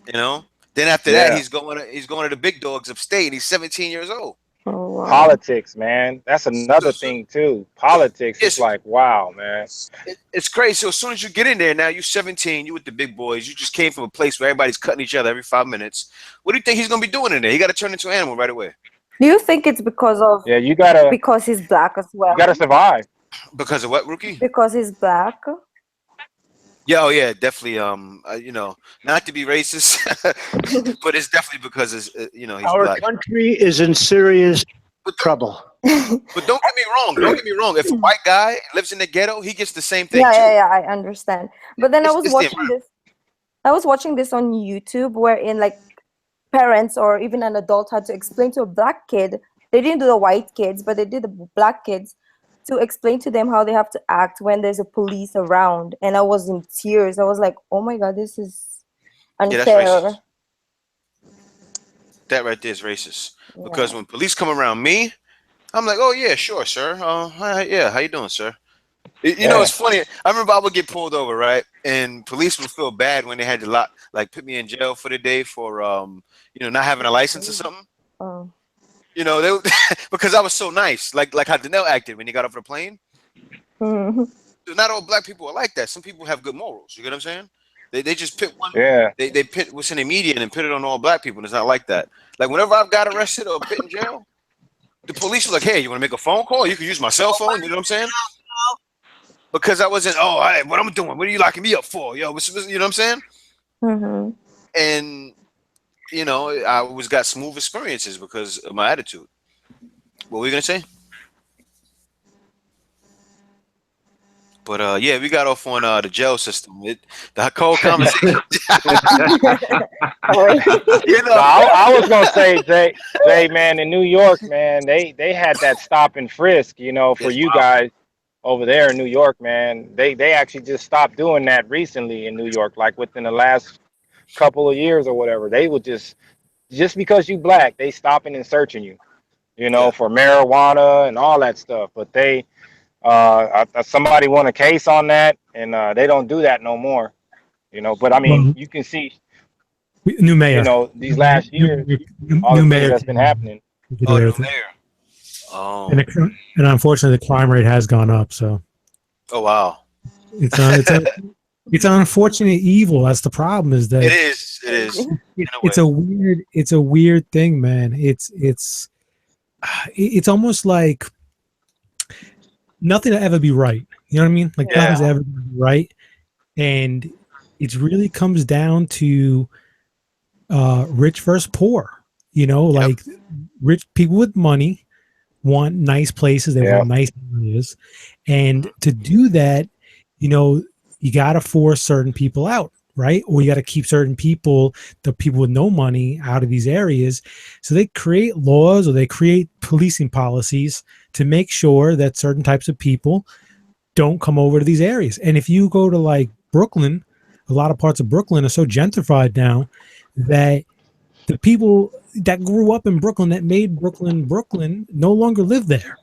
you know. Then after that, he's going to the big dogs upstate. He's 17 years old. Oh, wow. Politics, man. That's another thing too. Politics is like, wow, man. It's crazy. So as soon as you get in there, now you're 17, you with the big boys. You just came from a place where everybody's cutting each other every 5 minutes. What do you think he's gonna be doing in there? He got to turn into an animal right away. Do you think it's because of because he's black as well? You gotta survive. Because of what, Rookie? Because he's black. Yeah, oh yeah, definitely. You know, not to be racist, but it's definitely because it's you know, he's our black. country is in serious trouble. But don't get me wrong. Don't get me wrong. If a white guy lives in the ghetto, he gets the same thing too. Yeah, I understand. But then I was watching this on YouTube, wherein like parents or even an adult had to explain to a black kid. They didn't do the white kids, but they did the black kids to explain to them how they have to act when there's a police around. And I was in tears. I was like, oh my God, this is unfair. Yeah, that's racist. That right there is racist. Yeah. Because when police come around me, I'm like, oh yeah, sure, sir. Yeah, how you doing, sir? You know, it's funny. I remember I would get pulled over, right? And police would feel bad when they had to put me in jail for the day for you know, not having a license or something. Oh. You know, because I was so nice, like how Dnel acted when he got off the plane. Not all black people are like that. Some people have good morals. You get what I'm saying? They just pit one. Yeah. They pit what's in the media and pit it on all black people. And it's not like that. Like whenever I've got arrested or put in jail, the police are like, "Hey, you want to make a phone call? You can use my cell phone." You know what I'm saying? Because I wasn't. Oh, hey, what I'm doing? What are you locking me up for? Yo, you know what I'm saying? Mm-hmm. And you know, I always got smooth experiences because of my attitude. What were you gonna say? But yeah, we got off on the jail system. The whole conversation. You No, know, I was gonna say, Jay, man, in New York, man, they had that stop and frisk, you know, for it's you wild. guys over there in New York, man. They actually just stopped doing that recently in New York, like within the last couple of years or whatever. They would just because you black, they stopping and searching you, you know, Yeah, for marijuana and all that stuff. But somebody won a case on that, and they don't do that no more, you know. But I mean, Well, you can see, new you mayor, know, these last years, all new the things mayor that's been came in happening. to oh, do new everything. mayor. And, Oh, and unfortunately, the crime rate has gone up. So oh wow. it's an unfortunate evil. That's the problem. Is that It is. It is. In a way. it's a weird thing, man. It's almost like nothing will ever be right. You know what I mean? Like Yeah. nothing's ever gonna be right, and it really comes down to rich versus poor. You know, Yep. like rich people with money want nice places, they Yeah. want nice areas, and to do that, you know, you got to force certain people out, right? Or you got to keep certain people, the people with no money, out of these areas. So they create laws or they create policing policies to make sure that certain types of people don't come over to these areas. And if you go to like Brooklyn, a lot of parts of Brooklyn are so gentrified now that the people that grew up in Brooklyn, that made Brooklyn, no longer live there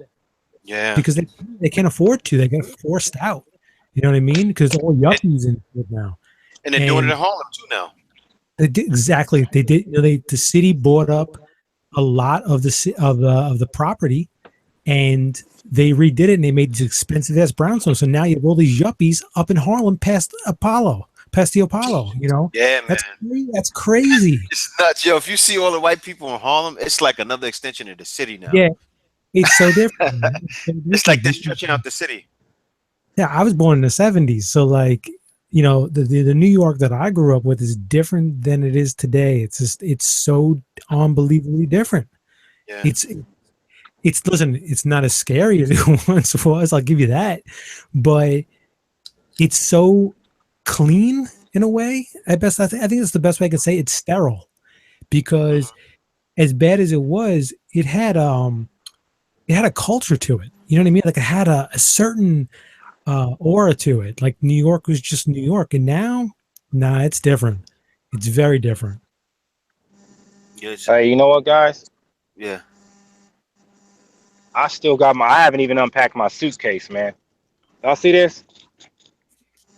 Yeah. because they can't afford to. They get forced out. You know what I mean? Because all yuppies in it now. And they're doing it in Harlem too now. They did, exactly. They did. You know, the city bought up a lot of the property, and they redid it, and they made these expensive ass brownstones. So now you have all these yuppies up in Harlem past the Apollo. You know, Yeah, man. that's crazy. It's nuts, yo. If you see all the white people in Harlem, it's like another extension of the city now. Yeah, it's so different. It's like they're stretching out the city. Yeah, I was born in the 70s, so like, you know, the New York that I grew up with is different than it is today. It's so unbelievably different. Yeah. Listen, it's not as scary as it once was, I'll give you that, but it's so clean in a way. At best, I think that's the best way I could say. It's sterile, because as bad as it was, it had a culture to it. You know what I mean? Like it had a certain aura to it. Like New York was just New York, and now, nah, it's different. It's very different. Hey, you know what, guys? Yeah. I haven't even unpacked my suitcase, man. Y'all see this?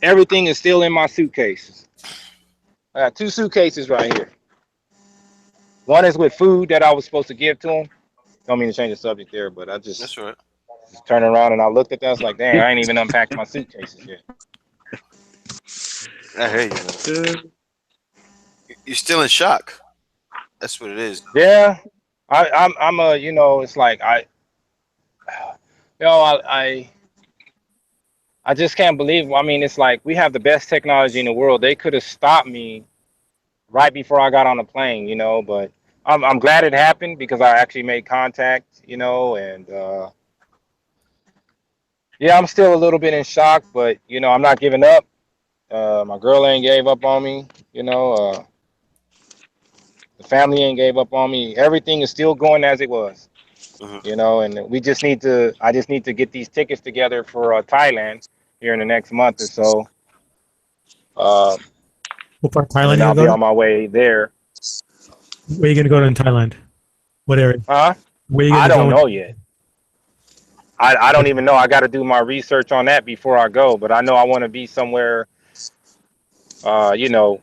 Everything is still in my suitcases. I got 2 suitcases right here. One is with food that I was supposed to give to them. Don't mean to change the subject there, but That's right. just turned around and I looked at that. I was like, dang, I ain't even unpacked my suitcases yet. I hear you. You're still in shock. That's what it is. Yeah, I'm a, you know, it's like I just can't believe. I mean, it's like we have the best technology in the world. They could have stopped me right before I got on the plane, you know. But I'm glad it happened because I actually made contact, you know. And yeah, I'm still a little bit in shock, but you know, I'm not giving up. My girl ain't gave up on me, you know. The family ain't gave up on me. Everything is still going as it was, you know. And I just need to get these tickets together for Thailand here in the next month or so. What part of Thailand And you I'll gonna be go on to? my way there. Where are you gonna go to in Thailand? What area? Huh? Where are you I gonna don't go? know yet. I don't even know. I got to do my research on that before I go. But I know I want to be somewhere, you know,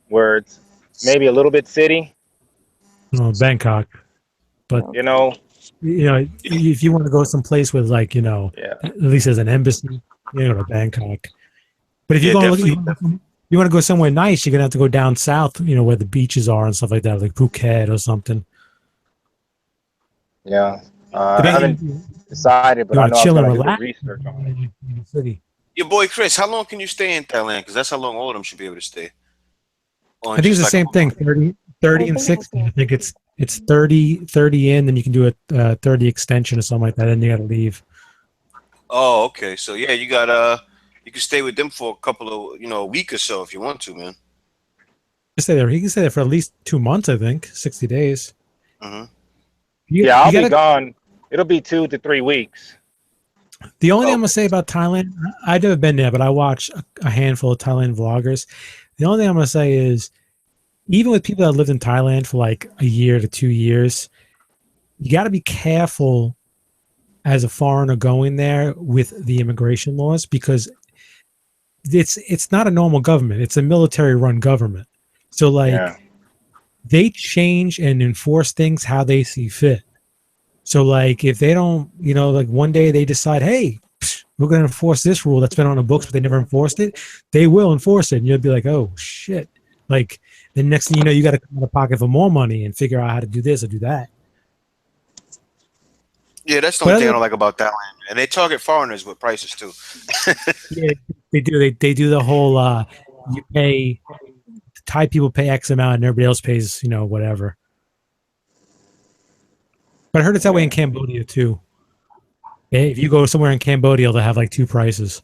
where it's maybe a little bit city. No, Bangkok. But You know. you know, if you want to go someplace with like, you know, Yeah. at least as an embassy, you go to Bangkok. But if Yeah, you're going to definitely. you want to go somewhere nice, you're gonna have to go down south, you know, where the beaches are and stuff like that, like Phuket or something. Yeah. I haven't decided, but You I want know to I was chill and gonna do the relax research on it. in the city. Your boy Chris, how long can you stay in Thailand? Because that's how long all of them should be able to stay. I think it's the same thing. 30 and 60. I think it's 30 in, then you can do a 30 extension or something like that, and you got to leave. Oh, okay. So yeah, you got you can stay with them for a couple of a week or so if you want to, man. Stay there. He can stay there for at least 2 months. I think 60 days. Yeah, I'll be gone. It'll be 2 to 3 weeks. The only thing I'm gonna say about Thailand, I've never been there, but I watch a handful of Thailand vloggers. The only thing I'm gonna say is, even with people that lived in Thailand for like a year to 2 years, you got to be careful as a foreigner going there with the immigration laws, because it's not a normal government. It's a military-run government. So like they change and enforce things how they see fit. So like if they don't, like one day they decide, hey, we're going to enforce this rule that's been on the books, but they never enforced it, they will enforce it. And you'll be like, oh shit. Like the next thing you know, you got to come out of pocket for more money and figure out how to do this or do that. Yeah, that's the only thing I don't like about Thailand. And they target foreigners with prices too. Yeah, they do. They do the whole you pay, Thai people pay X amount and everybody else pays, whatever. But I heard it's that way in Cambodia too. If you go somewhere in Cambodia, they'll have like 2 prices.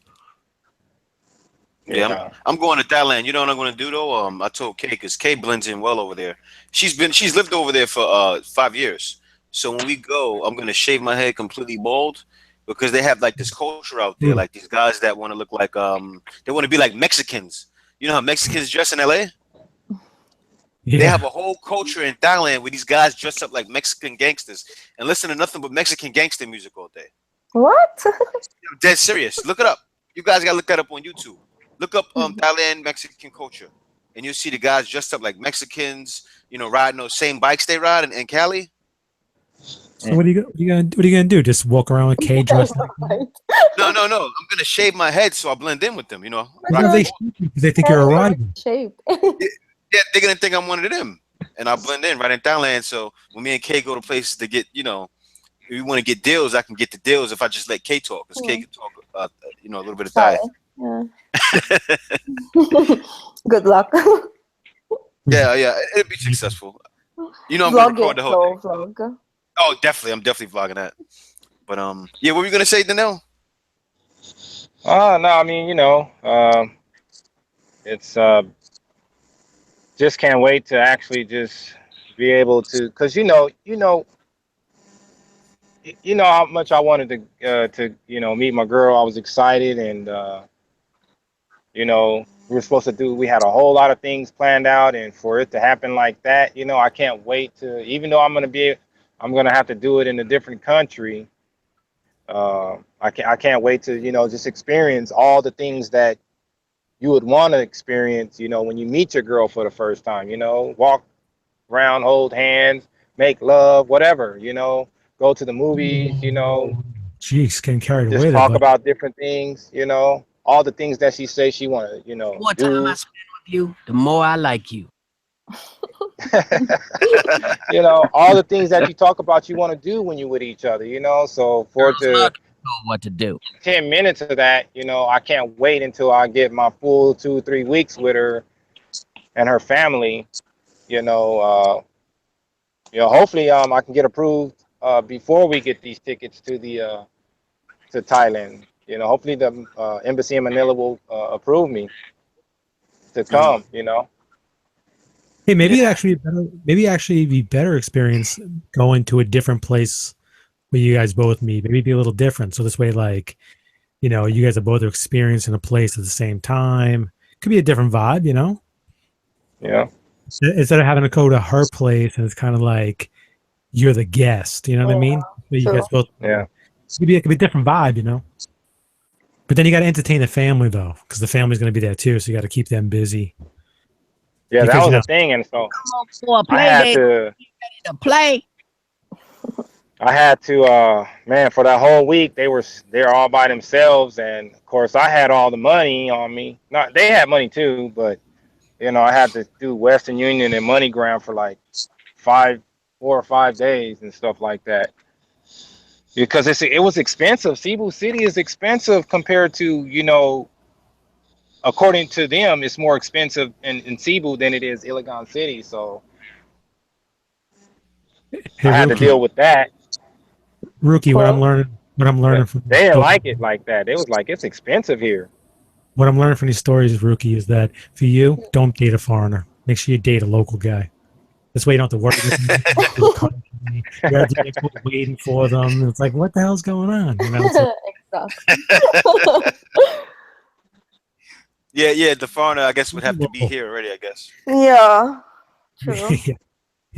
Yeah, I'm going to Thailand. You know what I'm going to do though? I told Kay, because Kay blends in well over there. She's lived over there for 5 years. So when we go, I'm going to shave my head completely bald, because they have like this culture out there, like these guys that want to look like they want to be like Mexicans. You know how Mexicans dress in LA? Yeah. They have a whole culture in Thailand where these guys dress up like Mexican gangsters and listen to nothing but Mexican gangster music all day. What? I'm dead serious. Look it up. You guys got to look that up on YouTube. Look up Thailand Mexican culture, and you'll see the guys dressed up like Mexicans, riding those same bikes they ride in Cali. So what are you gonna do? Just walk around with K dressed like that? No. I'm gonna shave my head so I blend in with them. They think you're a rival. Yeah, they're gonna think I'm one of them, and I blend in right in Thailand. So when me and Kay go to places to get, if we want to get deals, I can get the deals if I just let Kay talk, because Kay can talk, a little bit of Thai. Yeah. Good luck. Yeah, it'll be successful. I'm gonna record the whole thing. Vlog. Oh, definitely. I'm definitely vlogging that. But yeah, what were you gonna say, Dnel? No, I mean, it's just can't wait to actually just be able to, because you know how much I wanted to meet my girl. I was excited, and we were supposed to we had a whole lot of things planned out, and for it to happen like that, I can't wait to, even though I'm gonna have to do it in a different country. I can't wait to just experience all the things that you would want to experience when you meet your girl for the first time. Walk around, hold hands, make love, whatever. Go to the movies. Jeez, getting carried away. Just talk about different things. All the things that she says she wanted. The more time I spend with you, the more I like you. All the things that you talk about you want to do when you're with each other, so for it to know what to do. 10 minutes of that, I can't wait until I get my full 2-3 weeks with her and her family. Hopefully I can get approved before we get these tickets to Thailand. Hopefully the embassy in Manila will approve me to come. Hey, maybe it actually be better experience going to a different place where you guys both meet. Maybe be a little different. So this way, like, you guys are both experiencing a place at the same time. Could be a different vibe, Yeah. Instead of having to go to her place and it's kind of like you're the guest. You know what I mean? But you guys both. Yeah. It could be a different vibe, But then you got to entertain the family though, because the family's going to be there too. So you got to keep them busy. Yeah, because, that was the thing, and so I had to, man, for that whole week they're all by themselves, and of course I had all the money on me. Not they had money too, but I had to do Western Union and MoneyGram for like 4 or 5 days and stuff like that, because it was expensive. Cebu City is expensive compared to according to them, it's more expensive in Cebu than it is Iligan City. So Hey, I had to Rookie, deal with that. Rookie, what I'm Well, learning from They these didn't stories, like it like that. They was like, it's expensive here. what I'm learning from these stories, Rookie, is that for you, don't date a foreigner. Make sure you date a local guy. This way you don't have to worry with them. You're at the airport waiting for them. It's like, what the hell's going on? You know, exactly. Yeah, the foreigner, I guess, would have to be here already, I guess. Yeah, true. you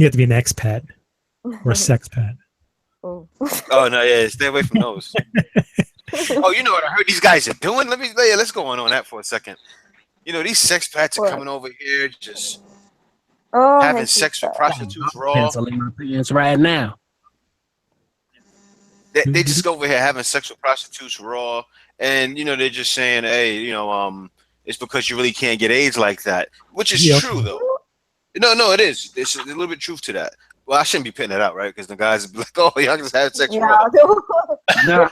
have to be an expat or a sexpat. Oh. Oh, no, yeah, stay away from those. Oh, you know what I heard these guys are doing? Let's go on that for a second. You know, these sexpats are coming over here just having sex with prostitutes raw. Penciling my pants right now. They just go over here having sex with prostitutes raw, and you know they're just saying, hey, you know, it's because you really can't get AIDS like that, which is true though. No, it is. There's a little bit of truth to that. Well, I shouldn't be putting it out, right? Because the guys would be like, oh, y'all just have sex raw. No,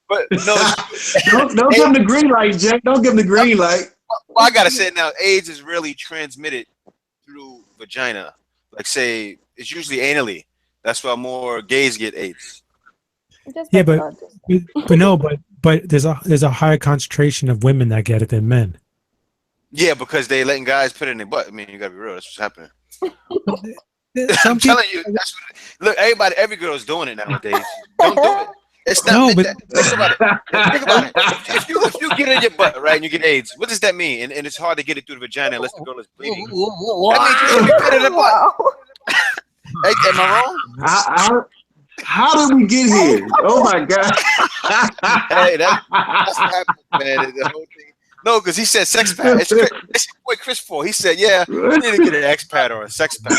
But no, don't give them the green light, Jack. Don't give them the green light. Well, I gotta say it now. AIDS is really transmitted through vagina. Like, say, it's usually anally. That's why more gays get AIDS. Yeah, but there's a higher concentration of women that get it than men. Yeah, because they letting guys put it in their butt. I mean, you gotta be real. That's what's happening. I'm telling you. Look, every girl's doing it nowadays. Don't do it. It's not. No, but think about it. If you get it in your butt, right, and you get AIDS, what does that mean? And it's hard to get it through the vagina unless the girl is bleeding. That means you should be put in the butt. Hey, am I wrong? How did we get here? Oh my God! Hey, that's what happened, man. The whole thing. No, because he said sex pad. It's your boy Chris for. He said, yeah, you need to get an X pad or a sex pad.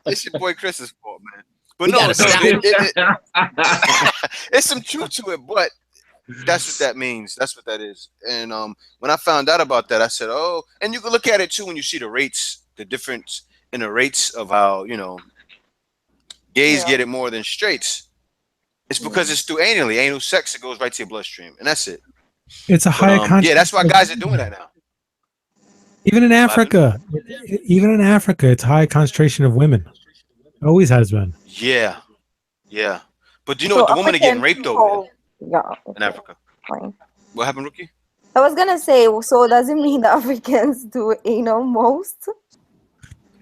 It's your boy Chris's fault, man. But no, it's some truth to it, but that's what that means. That's what that is. And when I found out about that, I said, oh, and you can look at it too when you see the rates, the difference in the rates of how, you know, gays get it more than straights. It's because it's through anal sex. It goes right to your bloodstream, and that's it. It's a higher concentration. Yeah, that's why guys are doing that now. Even in Africa, it's a high concentration of women. Always has been. Yeah. But do you know what? The women are getting raped over there in Africa. Fine. What happened, Rookie? I was gonna say, so does it mean the Africans do anal most?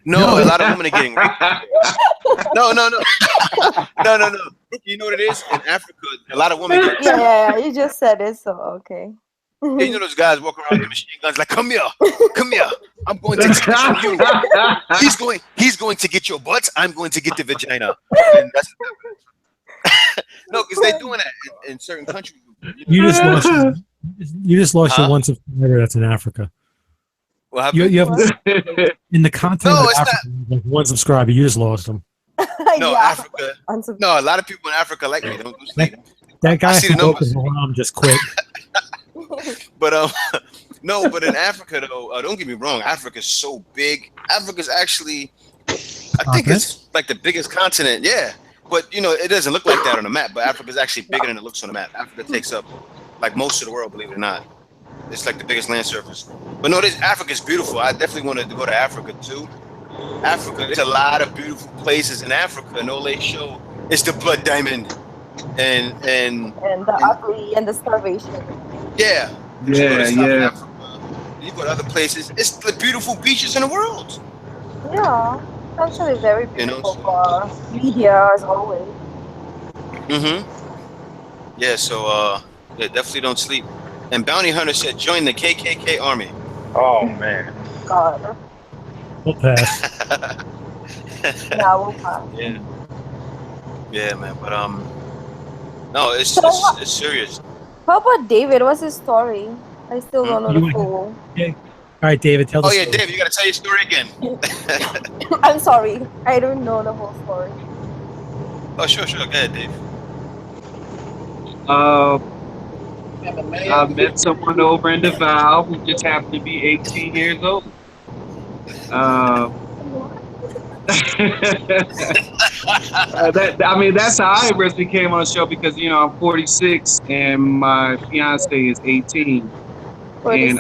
No, a lot of women are getting raped. No. You know what it is? In Africa, a lot of women get raped. Yeah, you just said it, so okay. And you know those guys walking around with the machine guns like, come here. I'm going to get you. He's going to get your butts. I'm going to get the vagina. And that's no, because they're doing that in certain countries. You just lost your one subscriber that's in Africa. What happened? You have in the continent of Africa, like one subscriber. You just lost them. No, Africa. No, a lot of people in Africa like me. Don't sleep. That guy who broke his arm just quit. But no, but in Africa though, don't get me wrong, Africa's so big. Africa's actually, I think it's like the biggest continent. Yeah, but you know, it doesn't look like that on the map. But Africa's actually bigger than it looks on the map. Africa takes up like most of the world, believe it or not. It's like the biggest land surface. But no, Africa's beautiful. I definitely wanted to go to Africa too. Africa, there's a lot of beautiful places in Africa, and all they show is the blood diamond and the ugly and the starvation. Yeah. Yeah. You go to other places. It's the beautiful beaches in the world. Yeah, it's actually very beautiful for media as always. Yeah. So definitely don't sleep. And Bounty Hunter said, join the KKK army. Oh man. God. We'll pass. Yeah, we'll pass. Yeah, man. But no, it's serious. How about David? What's his story? I still don't know the full. Yeah. All right, David, tell the story. David, you gotta tell your story again. I'm sorry, I don't know the whole story. Oh, sure. Go ahead, Dave. I met someone over in the Val who just happened to be 18 years old. I mean, that's how I originally came on the show because I'm 46 and my fiance is 18, and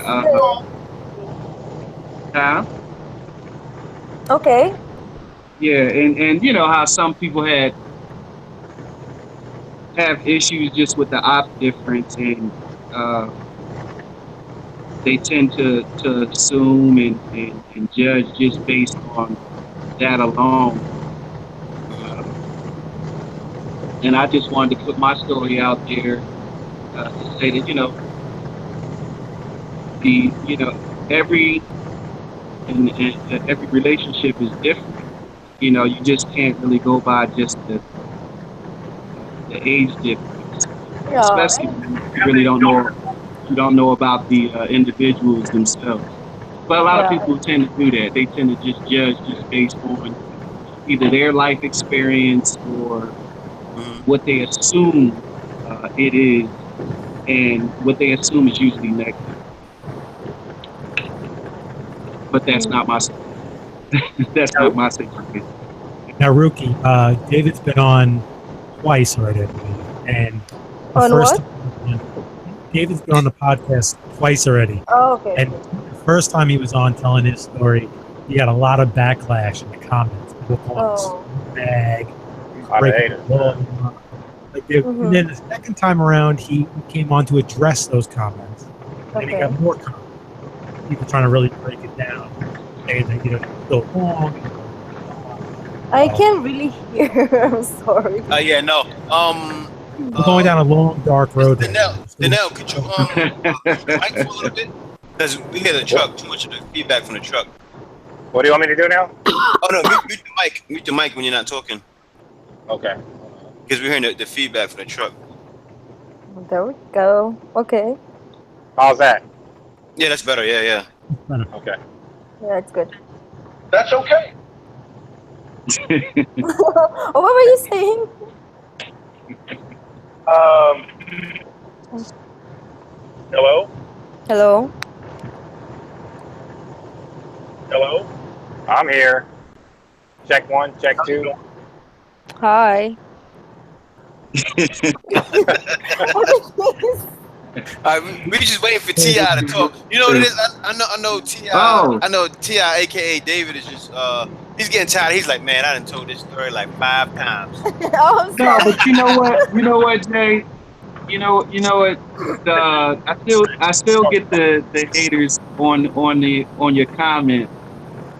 Okay. yeah, and you know how some people have issues just with the op difference, and they tend to assume and judge just based on that alone. And I just wanted to put my story out there to say that every every relationship is different. You just can't really go by just the age difference, Yeah. especially when you really don't know about the individuals themselves. But a lot of people tend to do that. They tend to just judge just based on either their life experience or what they assume it is, and what they assume is usually negative. But that's not my that's not my situation. Now, Rookie, David's been on twice already, I believe. And the On first what? David's been on the podcast twice already. Oh, okay. And the first time he was on telling his story, he had a lot of backlash in the comments. People calling him a bag. And then the second time around, he came on to address those comments. And he got more comments. People trying to really break it down. Saying that, it's so wrong. I can't really hear. I'm sorry. Yeah, no. We're going down a long, dark road. Dnel, could you the mic for a little bit? Because we hear the truck, too much of the feedback from the truck. What do you want me to do now? Oh, no, mute the mic. Mute the mic when you're not talking. Okay. Because we're hearing the feedback from the truck. There we go. Okay. How's that? Yeah, that's better. Yeah. Okay. Yeah, it's good. That's okay. What were you saying? Hello? Hello? Hello? I'm here. Check 1, check 2. Hi. We just waiting for T.I. to talk. You know what it is? I know T.I. Oh. I know T.I. aka David is just he's getting tired. He's like, man, I done told this story like 5 times. Oh, no, but you know what, Jay? You know what? I still get the haters on your comment.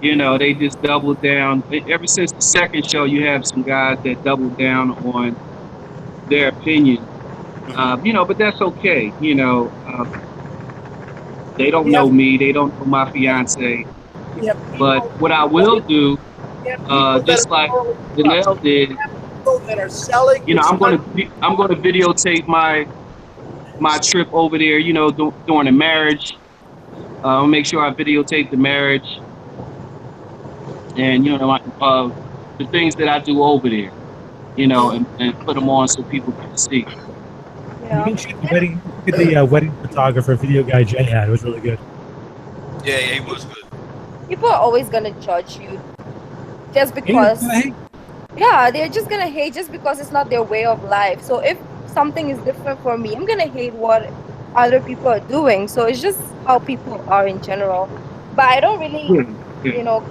They just double down. Ever since the second show, you have some guys that double down on their opinion. But that's okay. They don't know me. They don't know my fiance. But what I will do, just like Dnel did, I'm going to videotape my trip over there. During the marriage. I'll make sure I videotape the marriage, and the things that I do over there. And put them on so people can see. You can shoot the wedding photographer video guy Jay had. It was really good. Yeah, he was good. People are always gonna judge you just because. Yeah, they're just gonna hate just because it's not their way of life. So if something is different for me, I'm gonna hate what other people are doing. So it's just how people are in general. But I don't really,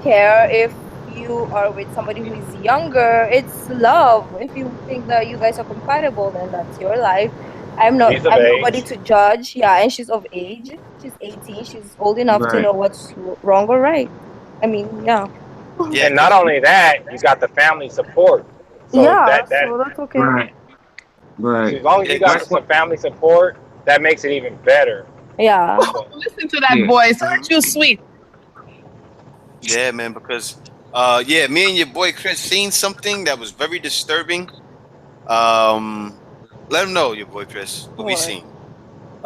care if you are with somebody who is younger. It's love. If you think that you guys are compatible, then that's your life. I'm nobody to judge. Yeah, and she's of age. She's 18. She's old enough to know what's wrong or right. I mean, yeah. And not only that, you got the family support. So so that's okay. Right. So as long as you got some family support, that makes it even better. Yeah. Listen to that voice. Aren't you sweet? Yeah, man, because me and your boy Chris seen something that was very disturbing. Let him know, your boy Chris, what we seen.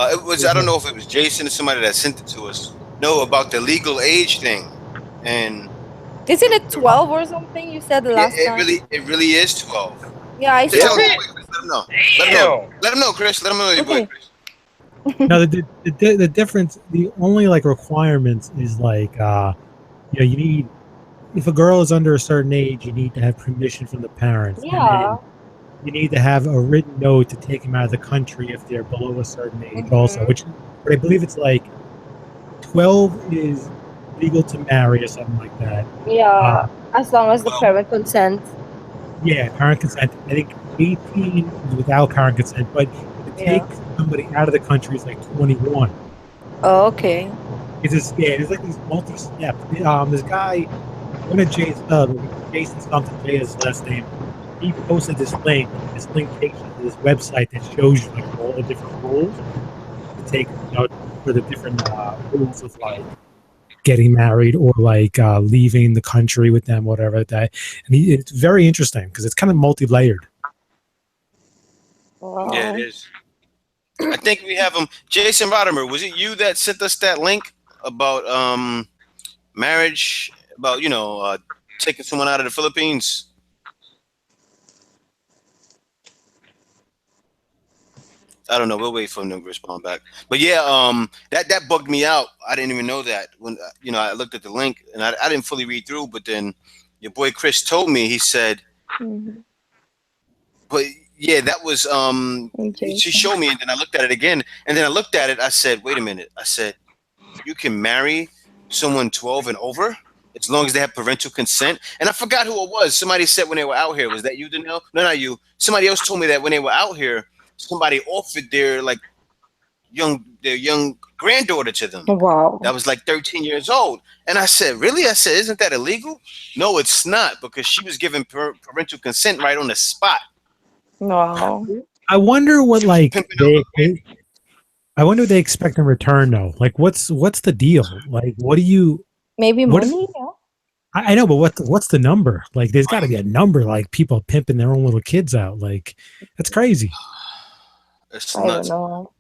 It was, I don't know if it was Jason or somebody that sent it to us. No, about the legal age thing. And isn't it 12 or something? You said the last time. It really is 12. Yeah, I saw it. Let him know. Let him know, Chris. Let him know, your boy Chris. No, the difference, the only requirements is you need if a girl is under a certain age, you need to have permission from the parents. Yeah. And then you need to have a written note to take them out of the country if they're below a certain age also, which but I believe it's like 12 is legal to marry or something like that. Yeah, as long as the parent consents. Yeah, parent consent. I think 18 is without parent consent, but to take somebody out of the country is like 21. Oh, okay. It's like these multi-steps. This guy, one of Jay's, Jason something, Jay is his last name. He posted this link. This link takes you to this website that shows you like all the different rules to take, for the different rules of like getting married or like leaving the country with them, whatever that. And it's very interesting because it's kind of multi-layered. Wow. Yeah, it is. I think we have him. Jason Rodimer, was it you that sent us that link about marriage, about taking someone out of the Philippines? I don't know. We'll wait for him to respond back. But yeah, that bugged me out. I didn't even know that when I looked at the link and I didn't fully read through. But then your boy Chris told me. He said, but yeah, that was she showed me, and then I looked at it again, and then I looked at it. I said, wait a minute. I said, you can marry someone 12 and over as long as they have parental consent. And I forgot who it was. Somebody said when they were out here. Was that you, Dnel? No, not you. Somebody else told me that when they were out here, somebody offered their young granddaughter to them. Wow. That was like 13 years old. And I said, really? I said, isn't that illegal? No, it's not, because she was given parental consent right on the spot. Wow. I wonder what I wonder what they expect in return though. Like what's the deal? Like what do you maybe money? I know, but what's the number? Like there's gotta be a number, like people pimping their own little kids out. Like that's crazy. I don't know.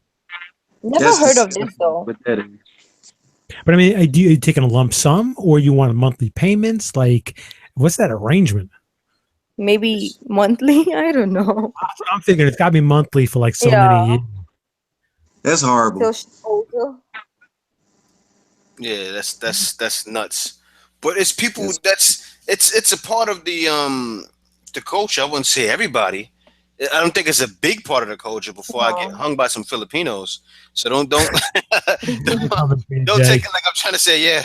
Never heard of this though. But I mean, do you taking a lump sum or you want monthly payments? Like, what's that arrangement? Maybe monthly. I don't know. I'm thinking it's got to be monthly for like so many years. That's horrible. Yeah, that's nuts. But it's people. It's a part of the culture. I wouldn't say everybody. I don't think it's a big part of the culture before I get hung by some Filipinos. So don't take it like I'm trying to say, yeah.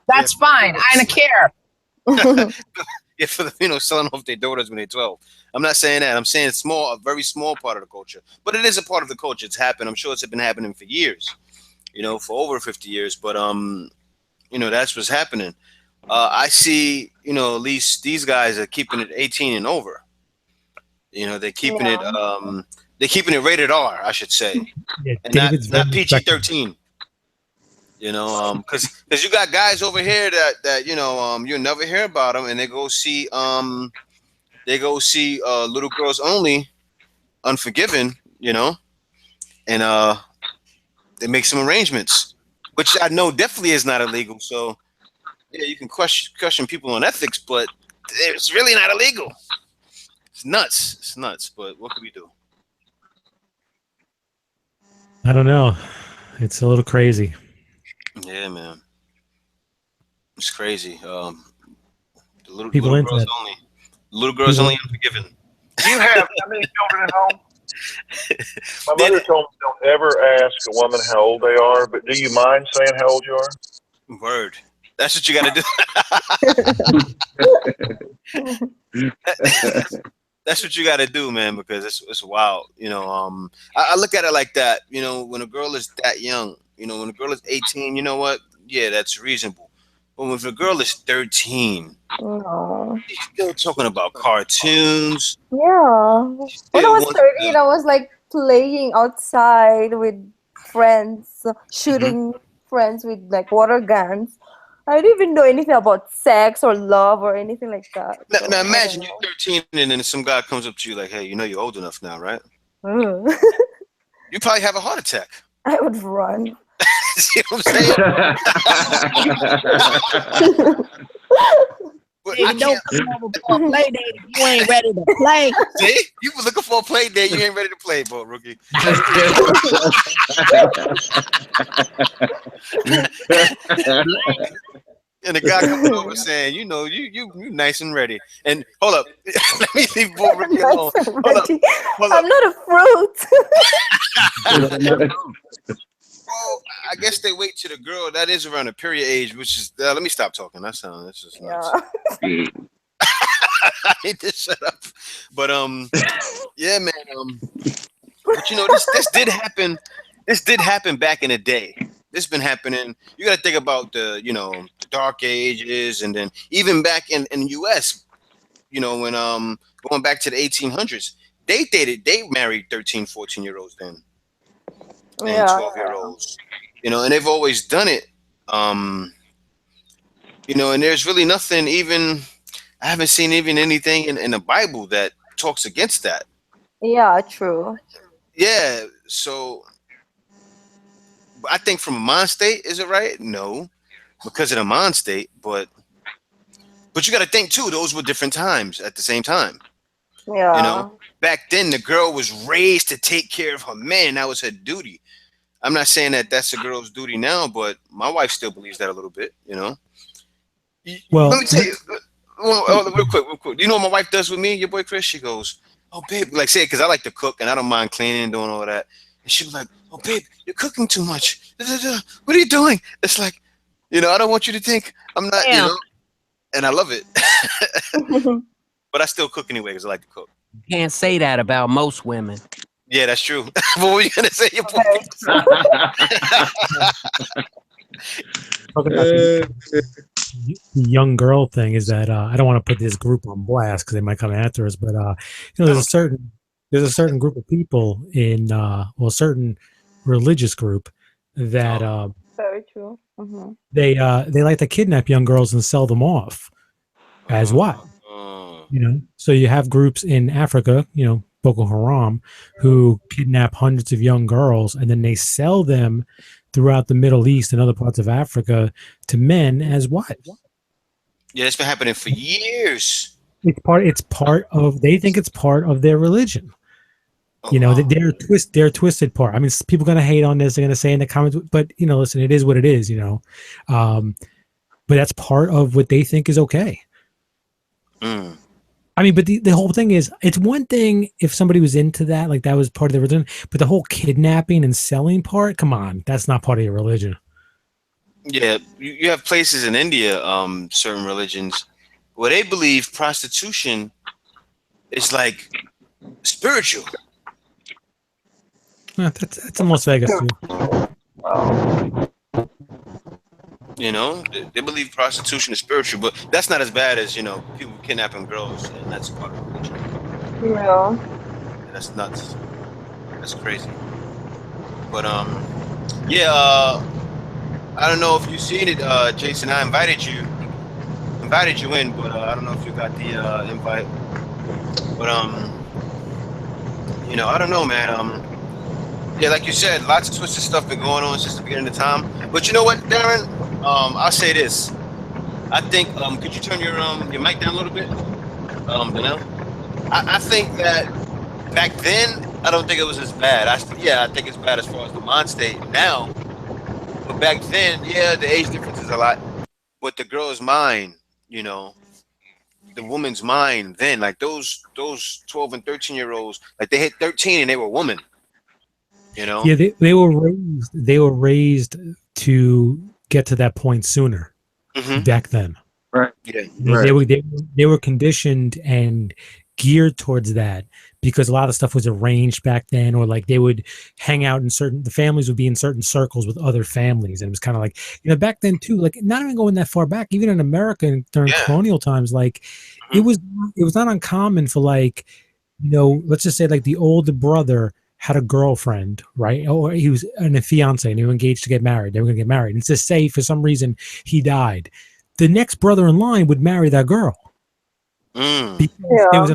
That's fine. I don't care. Yeah, Filipinos selling off their daughters when they're 12. I'm not saying that. I'm saying it's a very small part of the culture. But it is a part of the culture. It's happened. I'm sure it's been happening for years, for over 50 years. But, that's what's happening. I see, at least these guys are keeping it 18 and over. They're keeping it rated R, I should say, and not PG-13. Because you got guys over here that you'll never hear about them, and they go see Little Girls Only, Unforgiven, and they make some arrangements, which I know definitely is not illegal. So yeah, you can question people on ethics, but it's really not illegal. It's nuts, but what can we do? I don't know. It's a little crazy. Yeah, man. It's crazy. The little girls only Unforgiven. Do you have how many children at home? My mother told me don't ever ask a woman how old they are, but do you mind saying how old you are? Word. That's what you got to do. That's what you got to do, man, because it's wild. I look at it like that. When a girl is that young, when a girl is 18, you know what? Yeah, that's reasonable. But when a girl is 13, she's still talking about cartoons. Yeah. When I was 13, I was like playing outside with friends, shooting friends with like water guns. I didn't even know anything about sex or love or anything like that. Now imagine you're 13 and then some guy comes up to you like, hey, you're old enough now, right? You probably have a heart attack. I would run. See what I'm saying? You don't come over for a play date if you ain't ready to play. See? You were looking for a play date, you ain't ready to play, boy, rookie. And the guy coming over saying, you nice and ready. And hold up, let me leave Bull Ricky alone. Hold up. I'm not a fruit. Well, I guess they wait till the girl that is around the period age, which is let me stop talking. That's just nuts. I need to shut up. But yeah, man. But this did happen. This did happen back in the day. This been happening. You got to think about the the dark ages, and then even back in the U.S. When going back to the 1800s, they married 13, 14-year-olds then. And 12-year-olds, and they've always done it. And there's really nothing I haven't seen even anything in the Bible that talks against that. Yeah, true. Yeah, so I think from a mind state, is it right? No, because of the mind state, but you got to think too, those were different times at the same time. Yeah. Back then the girl was raised to take care of her man. That was her duty. I'm not saying that that's a girl's duty now, but my wife still believes that a little bit, Well, let me tell you, real quick. You know what my wife does with me, your boy Chris? She goes, "Oh, babe," like say it because I like to cook and I don't mind cleaning and doing all that. And she was like, "Oh, babe, you're cooking too much. What are you doing?" It's like, I don't want you to think I'm not, and I love it. But I still cook anyway because I like to cook. You can't say that about most women. Yeah, that's true. What were you gonna say? The young girl thing is that I don't want to put this group on blast because they might come after us, but there's a certain group of people in a certain religious group that very true. Mm-hmm. They like to kidnap young girls and sell them off as what? So you have groups in Africa, Boko Haram, who kidnap hundreds of young girls and then they sell them throughout the Middle East and other parts of Africa to men as what? Yeah, it's been happening for years. It's part of. They think it's part of their religion. Their twisted part. I mean, people are gonna hate on this. They're gonna say in the comments, but listen, it is what it is. But that's part of what they think is okay. Mm. I mean, but the whole thing is, it's one thing if somebody was into that, like that was part of their religion, but the whole kidnapping and selling part, come on, that's not part of your religion. Yeah, you have places in India, certain religions, where they believe prostitution is like spiritual. Yeah, that's in Las Vegas too. They believe prostitution is spiritual, but that's not as bad as people kidnapping girls, and that's part of religion. Yeah. That's nuts. That's crazy. But I don't know if you've seen it, Jason. I invited you in, but I don't know if you got the invite. But I don't know, man. Yeah, like you said, lots of twisted stuff been going on since the beginning of time. But you know what, Darren? I'll say this. I think could you turn your mic down a little bit, Dnel? I think that back then I don't think it was as bad. I think it's bad as far as the mind state now. But back then, the age difference is a lot. But the girl's mind, the woman's mind then, like those 12 and 13-year-olds, like they hit 13 and they were women. Yeah, they were raised to get to that point sooner. Mm-hmm. Back then. Right. Yeah. They were conditioned and geared towards that because a lot of stuff was arranged back then, or like they would hang out in the families would be in certain circles with other families. And it was kind of like, back then too, like not even going that far back, even in America during colonial times, like it was not uncommon for like, let's just say like the older brother had a girlfriend, right? Or he was a fiance and they were engaged to get married. They were going to get married. And to say for some reason he died, the next brother in line would marry that girl. Because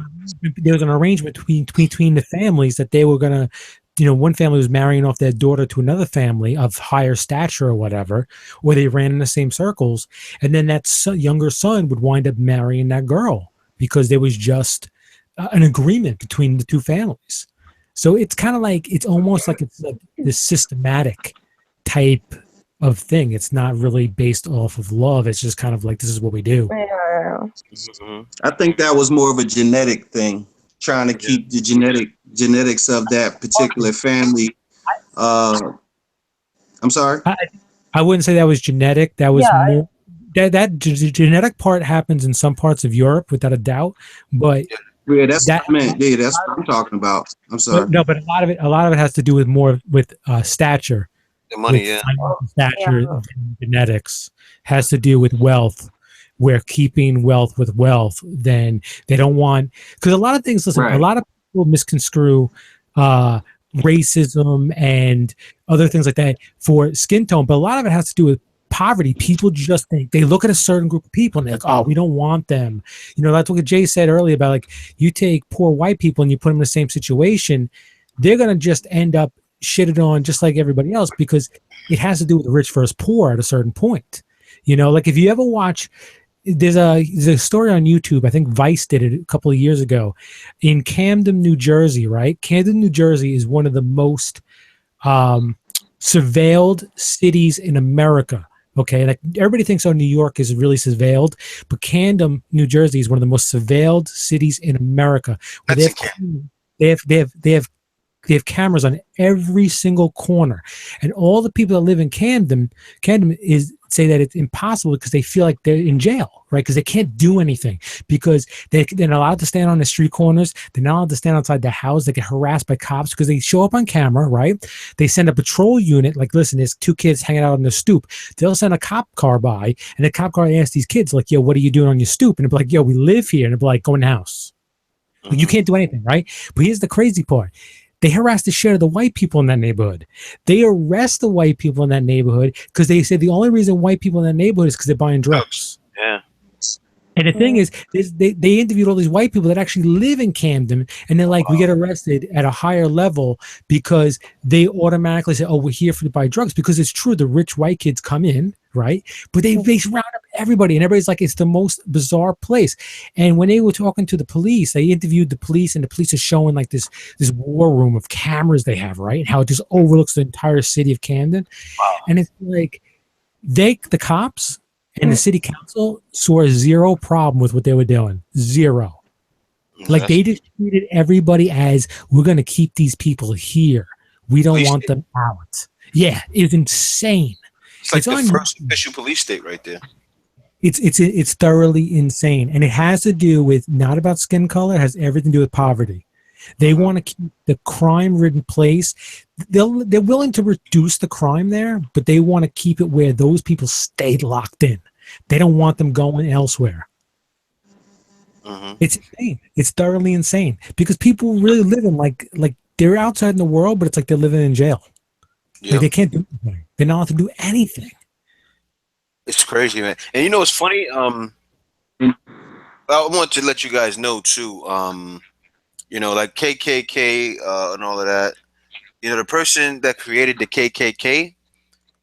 there was an arrangement between the families that they were going to, one family was marrying off their daughter to another family of higher stature or whatever, or they ran in the same circles. And then that younger son would wind up marrying that girl because there was just an agreement between the two families. So it's kind of like, it's almost like it's like this systematic type of thing. It's not really based off of love. It's just kind of like, this is what we do. Yeah. I think that was more of a genetic thing, trying to keep the genetics of that particular family. I'm sorry. I wouldn't say that was genetic. That was more that genetic part happens in some parts of Europe without a doubt. But yeah, that's what I meant. Yeah, that's what I'm talking about. I'm sorry. No, but a lot of it has to do with more with stature. The money, Stature, genetics has to do with wealth. We're keeping wealth with wealth. Then they don't want, because a lot of things. Listen, a lot of people misconstrue racism and other things like that for skin tone, but a lot of it has to do with poverty. People just think, they look at a certain group of people and they're like, oh, we don't want them. You know, that's what Jay said earlier about, like, you take poor white people and you put them in the same situation, they're going to just end up shitted on just like everybody else, because it has to do with the rich versus poor at a certain point. You know, like if you ever watch, there's a story on YouTube, I think Vice did it a couple of years ago, in Camden, New Jersey, right? Camden, New Jersey is one of the most surveilled cities in America. Okay, like everybody thinks, oh, New York is really surveilled, but Camden, New Jersey is one of the most surveilled cities in America. Where they have cameras on every single corner, and all the people that live in Camden say that it's impossible because they feel like they're in jail, right? Because they can't do anything, because they're not allowed to stand on the street corners. They're not allowed to stand outside the house. They get harassed by cops because they show up on camera, right? They send a patrol unit, like, listen, there's two kids hanging out on the stoop. They'll send a cop car by, and the cop car asks these kids, like, yo, what are you doing on your stoop? And they'll be like, yo, we live here. And they'll be like, go in the house. Like, you can't do anything, right? But here's the crazy part. They harass the shit out of the white people in that neighborhood. They arrest the white people in that neighborhood because they say the only reason white people in that neighborhood is because they're buying drugs. Yeah. And the thing is, they interviewed all these white people that actually live in Camden, and they're like, we get arrested at a higher level because they automatically say, oh, we're here to buy drugs. Because it's true, the rich white kids come in, right? But they round up everybody, and everybody's like, it's the most bizarre place. And when they were talking to the police, they interviewed the police, and the police are showing like this war room of cameras they have, right? And how it just overlooks the entire city of Camden. Wow. And it's like, the cops and the city council saw zero problem with what they were doing. Zero. Like, they just treated everybody as, we're going to keep these people here. We don't want them out. Yeah, it's insane. It's like the first official police state right there. It's thoroughly insane. And it has to do with, not about skin color, it has everything to do with poverty. They want to keep the crime-ridden place. They're willing to reduce the crime there, but they want to keep it where those people stay locked in. They don't want them going elsewhere. It's insane. It's thoroughly insane, because people really live in like they're outside in the world, but it's like they're living in jail. Yep. Like, they can't do anything. They're not allowed to do anything. It's crazy, man. And you know what's funny? I want to let you guys know too. You know, like KKK and all of that. You know, the person that created the KKK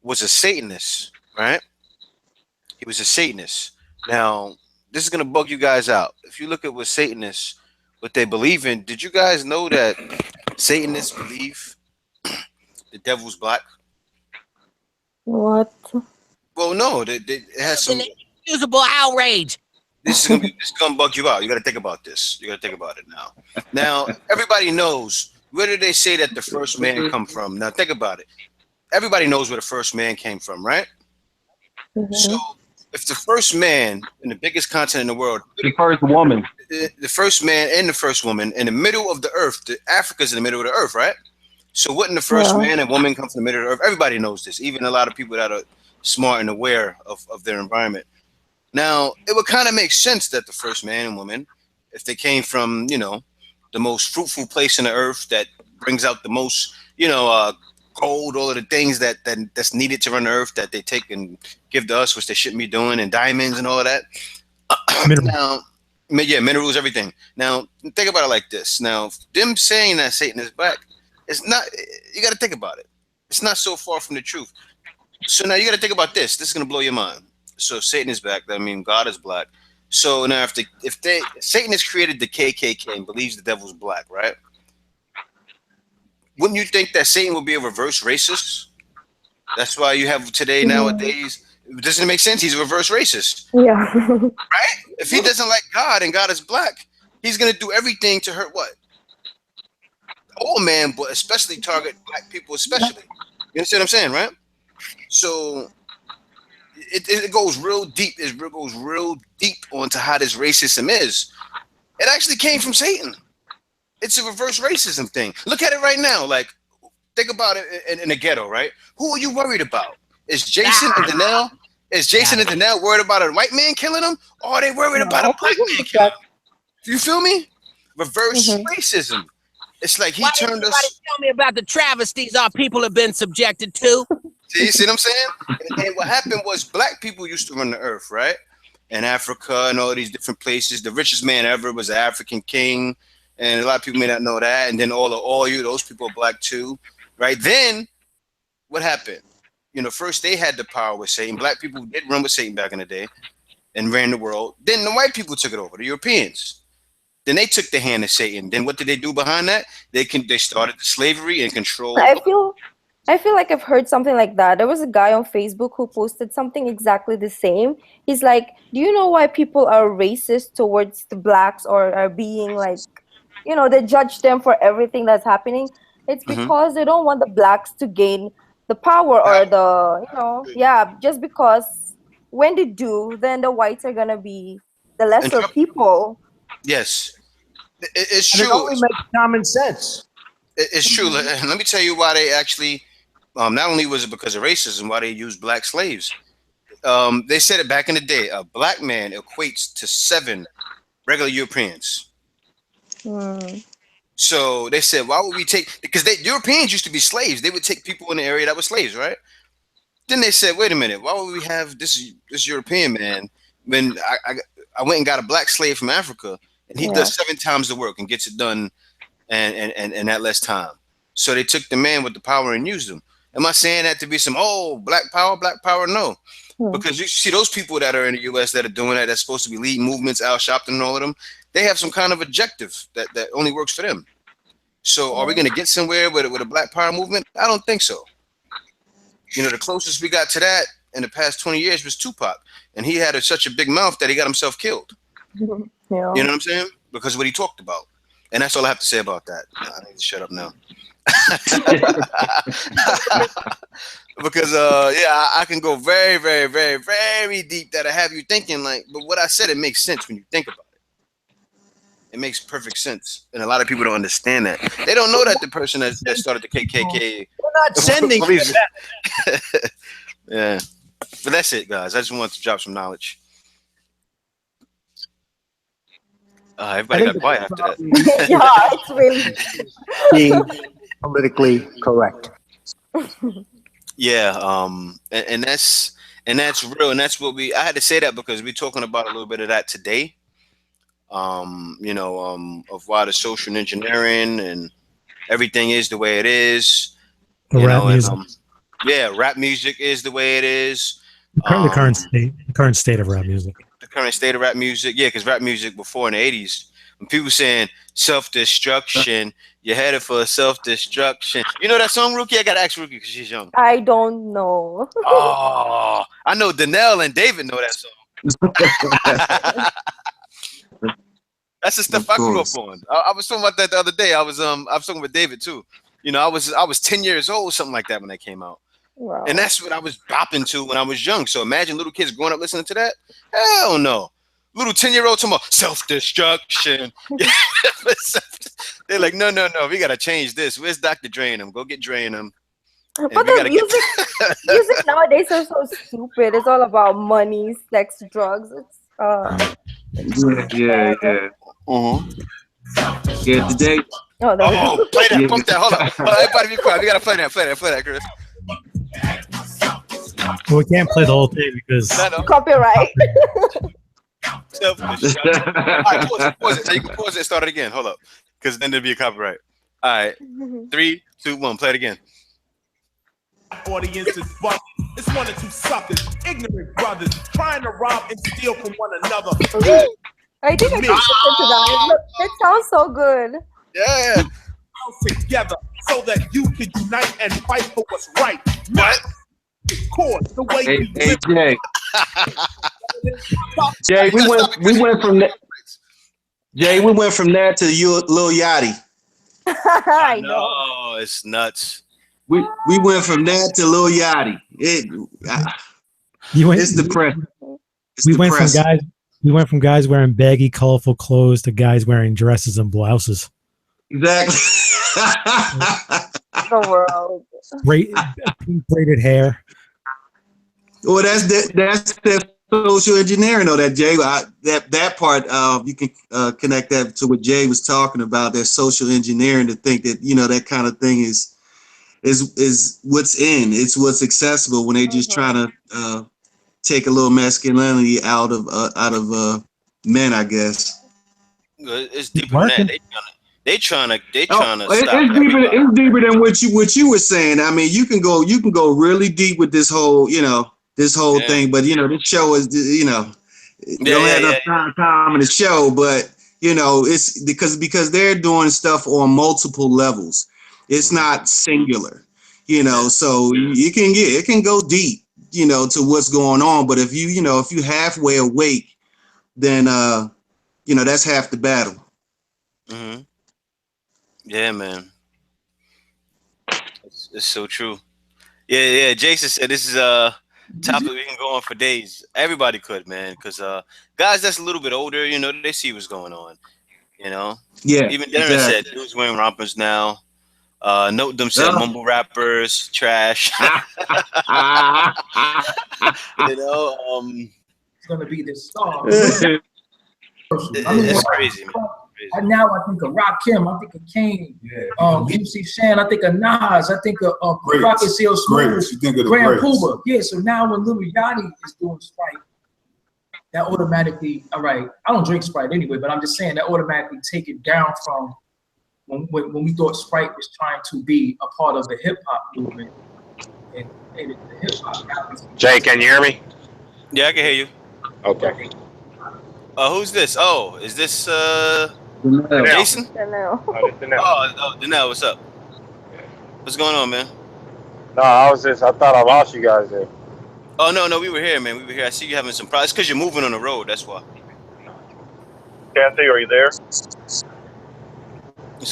was a Satanist, right? He was a Satanist. Now, this is gonna bug you guys out. If you look at what Satanists, what they believe in, did you guys know that Satanists believe the devil's black? What? Well, no, it has some usable outrage. This is gonna bug you out. You got to think about this. You got to think about it now. Now, everybody knows, where did they say that the first man come from? Now, think about it. Everybody knows where the first man came from, right? So, if the first man in the biggest continent in the world, the first woman, the first man and the first woman in the middle of the earth, Africa's in the middle of the earth, right? So, wouldn't the first man and woman come from the middle of the earth? Everybody knows this. Even a lot of people that are smart and aware of their environment. Now, it would kind of make sense that the first man and woman, if they came from, you know, the most fruitful place in the earth that brings out the most, you know, gold, all of the things that's needed to run the earth that they take and give to us, which they shouldn't be doing, and diamonds and all of that. Now, yeah, minerals, everything. Now, think about it like this. Now, them saying that Satan is black, it's not, you got to think about it. It's not so far from the truth. So now you got to think about this. This is going to blow your mind. So if Satan is black, that means God is black. So now if Satan has created the KKK and believes the devil's black, right? Wouldn't you think that Satan would be a reverse racist? That's why you have today nowadays. It doesn't make sense. He's a reverse racist. Yeah. Right? If he doesn't like God and God is black, he's gonna do everything to hurt what? All man, but especially target black people, especially. You understand what I'm saying, right? So it goes real deep. It goes real deep onto how this racism is. It actually came from Satan. It's a reverse racism thing. Look at it right now. Like, think about it in the ghetto, right? Who are you worried about? Is Jason and Dnel? Is Jason and Dnel worried about a white man killing them? Or are they worried about a black man killing them? You feel me? Reverse racism. It's like he turned us. Tell me about the travesties our people have been subjected to. See what I'm saying? And what happened was black people used to run the earth, right? In Africa and all these different places. The richest man ever was an African king. And a lot of people may not know that. And then all the oil, those people are black too. Right? Then what happened? You know, first they had the power with Satan. Black people did run with Satan back in the day and ran the world. Then the white people took it over, the Europeans. Then they took the hand of Satan. Then what did they do behind that? They started the slavery and control. I feel like I've heard something like that. There was a guy on Facebook who posted something exactly the same. He's like, do you know why people are racist towards the blacks or are being like, you know, they judge them for everything that's happening? It's because they don't want the blacks to gain the power or the, you know, just because when they do, then the whites are going to be the lesser people. Yes. It's true. It only makes common sense. It's true. Let me tell you why they actually, not only was it because of racism, why they used black slaves. They said it back in the day, a black man equates to 7 regular Europeans. So they said, why would we take, because Europeans used to be slaves. They would take people in the area that were slaves, right? Then they said, wait a minute, why would we have this European man when I went and got a black slave from Africa and he does 7 times the work and gets it done and that less time. So they took the man with the power and used him. Am I saying that to be some black power? No. Because you see those people that are in the US that are doing that, that's supposed to be leading movements, Al Sharpton and all of them, they have some kind of objective that only works for them. So are we gonna get somewhere with a black power movement? I don't think so. You know, the closest we got to that in the past 20 years was Tupac. And he had such a big mouth that he got himself killed. You know what I'm saying? Because of what he talked about. And that's all I have to say about that. I need to shut up now. Because I can go very, very, very, very deep that I have you thinking like, but what I said, it makes sense when you think about it. It makes perfect sense. And a lot of people don't understand that. They don't know that the person that started the KKK. We're not sending Yeah. But that's it, guys. I just wanted to drop some knowledge. Everybody got quiet after that. Yeah, it's really being politically correct. Yeah, and that's real, and that's what I had to say that because we're talking about a little bit of that today. You know, of why the social engineering and everything is the way it is. Rap music. Rap music is the way it is. The current state of rap music. The current state of rap music, because rap music before in the 80s, when people saying self-destruction, you're headed for self-destruction. You know that song, Rookie? I gotta ask Rookie because she's young. I don't know. Oh, I know Dnel and David know that song. That's the stuff I grew up on. I was talking about that the other day. I was talking with David too. You know, I was 10 years old, something like that when they came out. Wow. And that's what I was bopping to when I was young. So imagine little kids growing up listening to that. Hell no. Little 10-year-old talking about self-destruction. They're like, no. We got to change this. Where's Dr. Dre and them? Go get Dre and them. But the music nowadays are so stupid. It's all about money, sex, drugs. It's Yeah, today. Play that. Pump that. Hold on. Everybody be quiet. We got to play that. Play that, Chris. Well, we can't play the whole thing because copyright. All right, pause it. So you can pause it and start it again. Hold up, because then there'll be a copyright. All right, 3, 2, 1, play it again. Audience is bugging. It's one or two suckers, ignorant brothers, trying to rob and steal from one another. I think I can listen to that. It sounds so good. Yeah. Together so that you can unite and fight for what's right. What? Of course, the way Hey, you hey live. Jay, we went from that. Jay, we went from that to Lil Yachty. I know. Oh, it's nuts. We went from that to Lil Yachty. It's depressing. We went from guys wearing baggy, colorful clothes to guys wearing dresses and blouses. Exactly. The world. Pink braided hair. Well, that's the social engineering, though. That Jay, that part, you can connect that to what Jay was talking about. That social engineering, to think that that kind of thing is what's in. It's what's accessible when they just trying to take a little masculinity out of men, I guess. It's deeper than that. They trying to stop. It's deeper than what you were saying. I mean, you can go really deep with this whole thing, but this show is don't have enough time in the show, but it's because they're doing stuff on multiple levels. It's not singular, so it can go deep, to what's going on. But if you halfway awake, then that's half the battle. Mm-hmm. Yeah, man. It's so true. Yeah. Jason said this is a topic we can go on for days. Everybody could, man, because guys that's a little bit older, they see what's going on. Yeah. Even Darren said dudes wearing rompers now. Note them said mumble rappers, trash. It's gonna be this song. It's crazy, man. Now I think of Rakim, I think of Kane, MC Shan, I think of Nas, I think of Rocket Seal Smooth, Grand Puma. Yeah, so now when Lil Yachty is doing Sprite, that automatically, all right, I don't drink Sprite anyway, but I'm just saying that automatically take it down from when we thought Sprite was trying to be a part of the hip hop movement. And the hip hop. Jay, can you hear me? Yeah, I can hear you. Okay. Who's this? Oh, is this Dnel. Jason? Dnel. Oh, Dnel, what's up? What's going on, man? No, I thought I lost you guys there. Oh, no, we were here, man. We were here. I see you having some problems. It's because you're moving on the road, that's why. Kathy, are you there? It's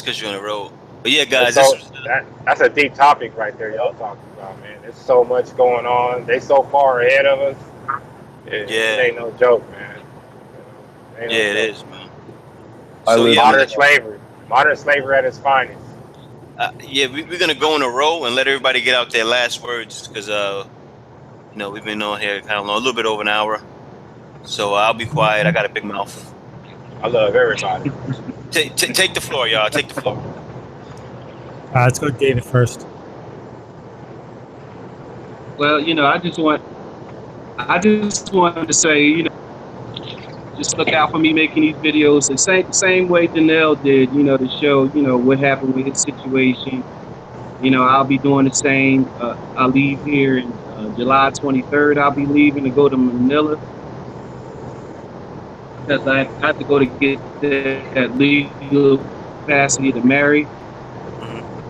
because you're on the road. But yeah, guys, that's a deep topic right there y'all talking about, man. There's so much going on. They so far ahead of us. It ain't no joke, man. It is, man. Modern slavery at its finest. We're gonna go on a roll and let everybody get out their last words because we've been on here kind of long, a little bit over an hour. So I'll be quiet. I got a big mouth. I love everybody. Take the floor, y'all. Take the floor. Let's go, David first. Well, I just wanted to say, just look out for me making these videos the same way Dnel did, to show, what happened with his situation. I'll be doing the same. I'll leave here in July 23rd. I'll be leaving to go to Manila because I have to go to get that legal capacity to marry.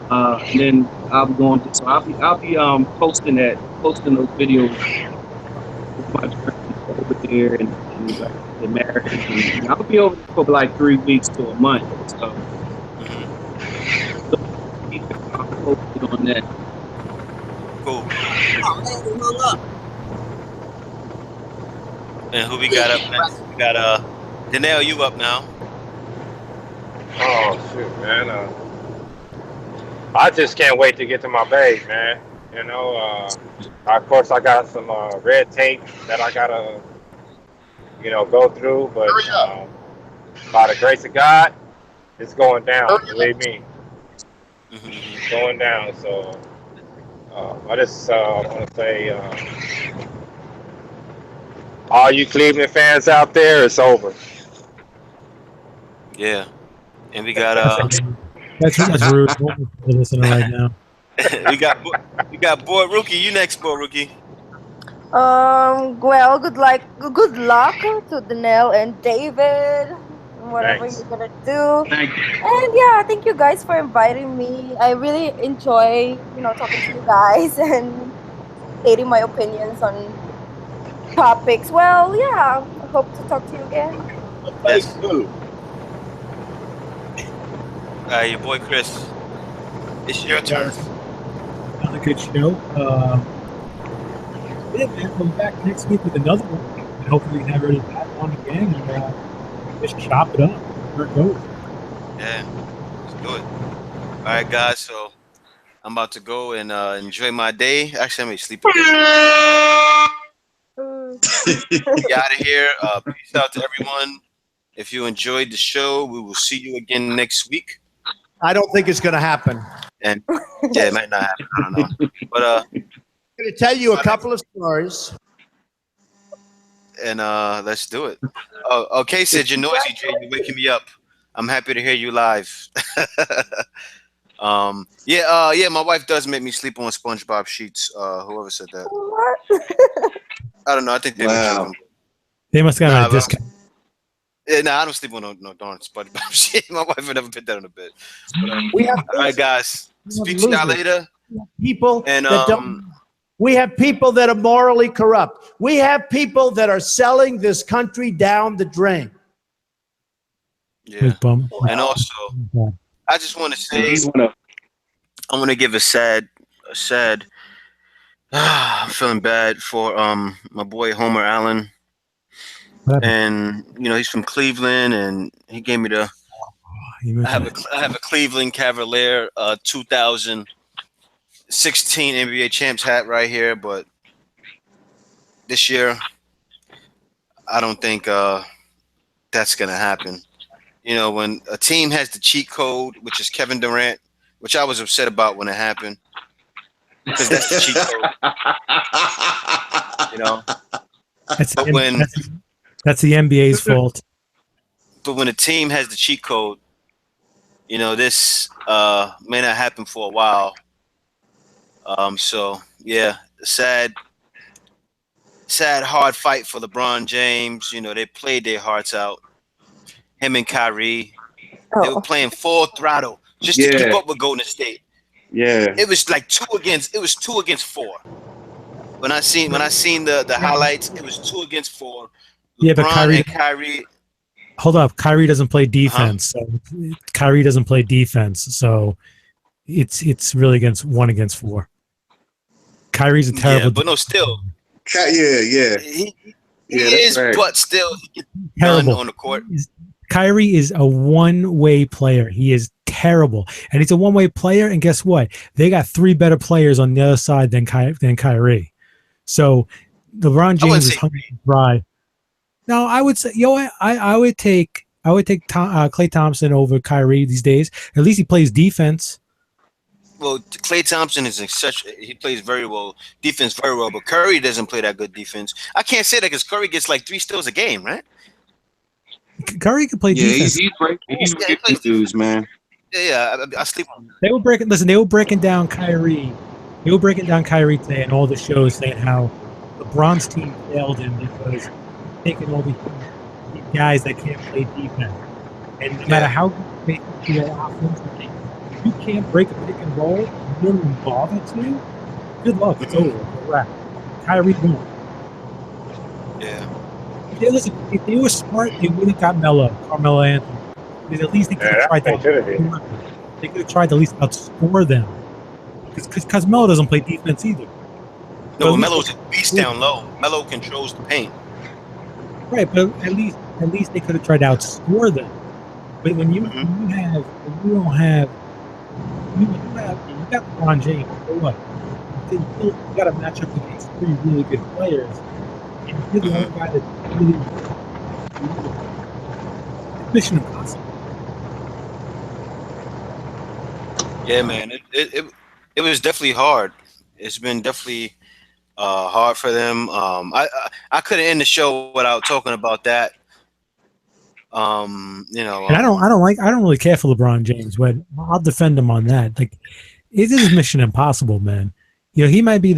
And then I'll be going to, so I'll be posting those videos with my friends over there and the marriage. And I'll be over for like 3 weeks to a month. So I'll post it on that. Cool. And who we got up next? We got Dnel, you up now. Oh shoot, man. I just can't wait to get to my bag, man. Of course I got some red tape that I gotta go through, but by the grace of God, it's going down, believe me. It's going down. So I just want to say, all you Cleveland fans out there, it's over. Yeah, and we got That's rude. We're listening right now. we got Boy Rookie. You next, Boy Rookie. Well, good luck to Dnel and David, whatever you're gonna do. Thank you. And yeah, thank you guys for inviting me. I really enjoy, talking to you guys, and stating my opinions on topics. Well, yeah, I hope to talk to you again. Yes. Your boy Chris. It's your turn. Another good show. Yeah, man, we'll be back next week with another one. And hopefully we can have everybody back on again and just chop it up. Where it goes. Yeah, let's do it. All right, guys. So I'm about to go and enjoy my day. Actually, I'm gonna sleep again. Get out of here. Peace out to everyone. If you enjoyed the show, we will see you again next week. I don't think it's going to happen. And yeah, it might not happen. I don't know. But I'm going to tell you a couple of stories. And let's do it. Oh, okay, Sid, you're noisy, Jay. You're waking me up. I'm happy to hear you live. Yeah, my wife does make me sleep on SpongeBob sheets. Whoever said that. What? I don't know. I think they were joking. They must have got a discount. Yeah, I don't sleep on no darn SpongeBob shit. My wife would never put that on the bed. But, all right, guys. Speak to y'all later. People and that don't. We have people that are morally corrupt. We have people that are selling this country down the drain. Yeah. And also, I just want to say, I want to give a sad. I'm feeling bad for my boy Homer Allen, and he's from Cleveland, and he gave me the. I have a Cleveland Cavalier 2016 NBA champs hat right here, but this year I don't think that's gonna happen. When a team has the cheat code, which is Kevin Durant, which I was upset about when it happened, because that's the cheat code. That's the NBA's fault. But when a team has the cheat code, this may not happen for a while. So yeah, sad, hard fight for LeBron James. They played their hearts out. Him and Kyrie, they were playing full throttle just to keep up with Golden State. Yeah, it was like 2 against 4. When I seen the highlights, it was 2 against 4. Yeah, but Kyrie. Hold up, Kyrie doesn't play defense. So Kyrie doesn't play defense, so it's really 1 against 4. Kyrie's a terrible. Yeah, but no, still. Yeah. He is, right. But still, he gets terrible done on the court. Kyrie is a one-way player. He is terrible, and he's a one-way player. And guess what? They got 3 better players on the other side than Kyrie. So LeBron James is hungry to try. No, I would say, I would take Klay Thompson over Kyrie these days. At least he plays defense. Well, Klay Thompson he plays very well, defense very well, but Curry doesn't play that good defense. I can't say that because Curry gets like 3 steals a game, right? Curry can play defense. He's breaking dudes, man. Yeah, I sleep on. They were breaking down Kyrie. They were breaking down Kyrie today and all the shows saying how LeBron's team failed him because taking all these guys that can't play defense. And no matter how good they are offensively, you can't break a pick and roll, you don't even bother to, good luck, it's over. It's a wrap. Kyrie won. Yeah. If they were smart, they would have got Carmelo Anthony. Because at least they could have tried to at least outscore them. Because Melo doesn't play defense either. No, Melo's a beast down low. Melo controls the paint. Right, but at least they could have tried to outscore them. But when you got LeBron James, so what? You got to match up against 3 really good players, and you're the only guy that really it's mission impossible. Yeah, man, it was definitely hard. It's been definitely hard for them. I couldn't end the show without talking about that. And I don't really care for LeBron James, but I'll defend him on that. Like, it is mission impossible, man. He might be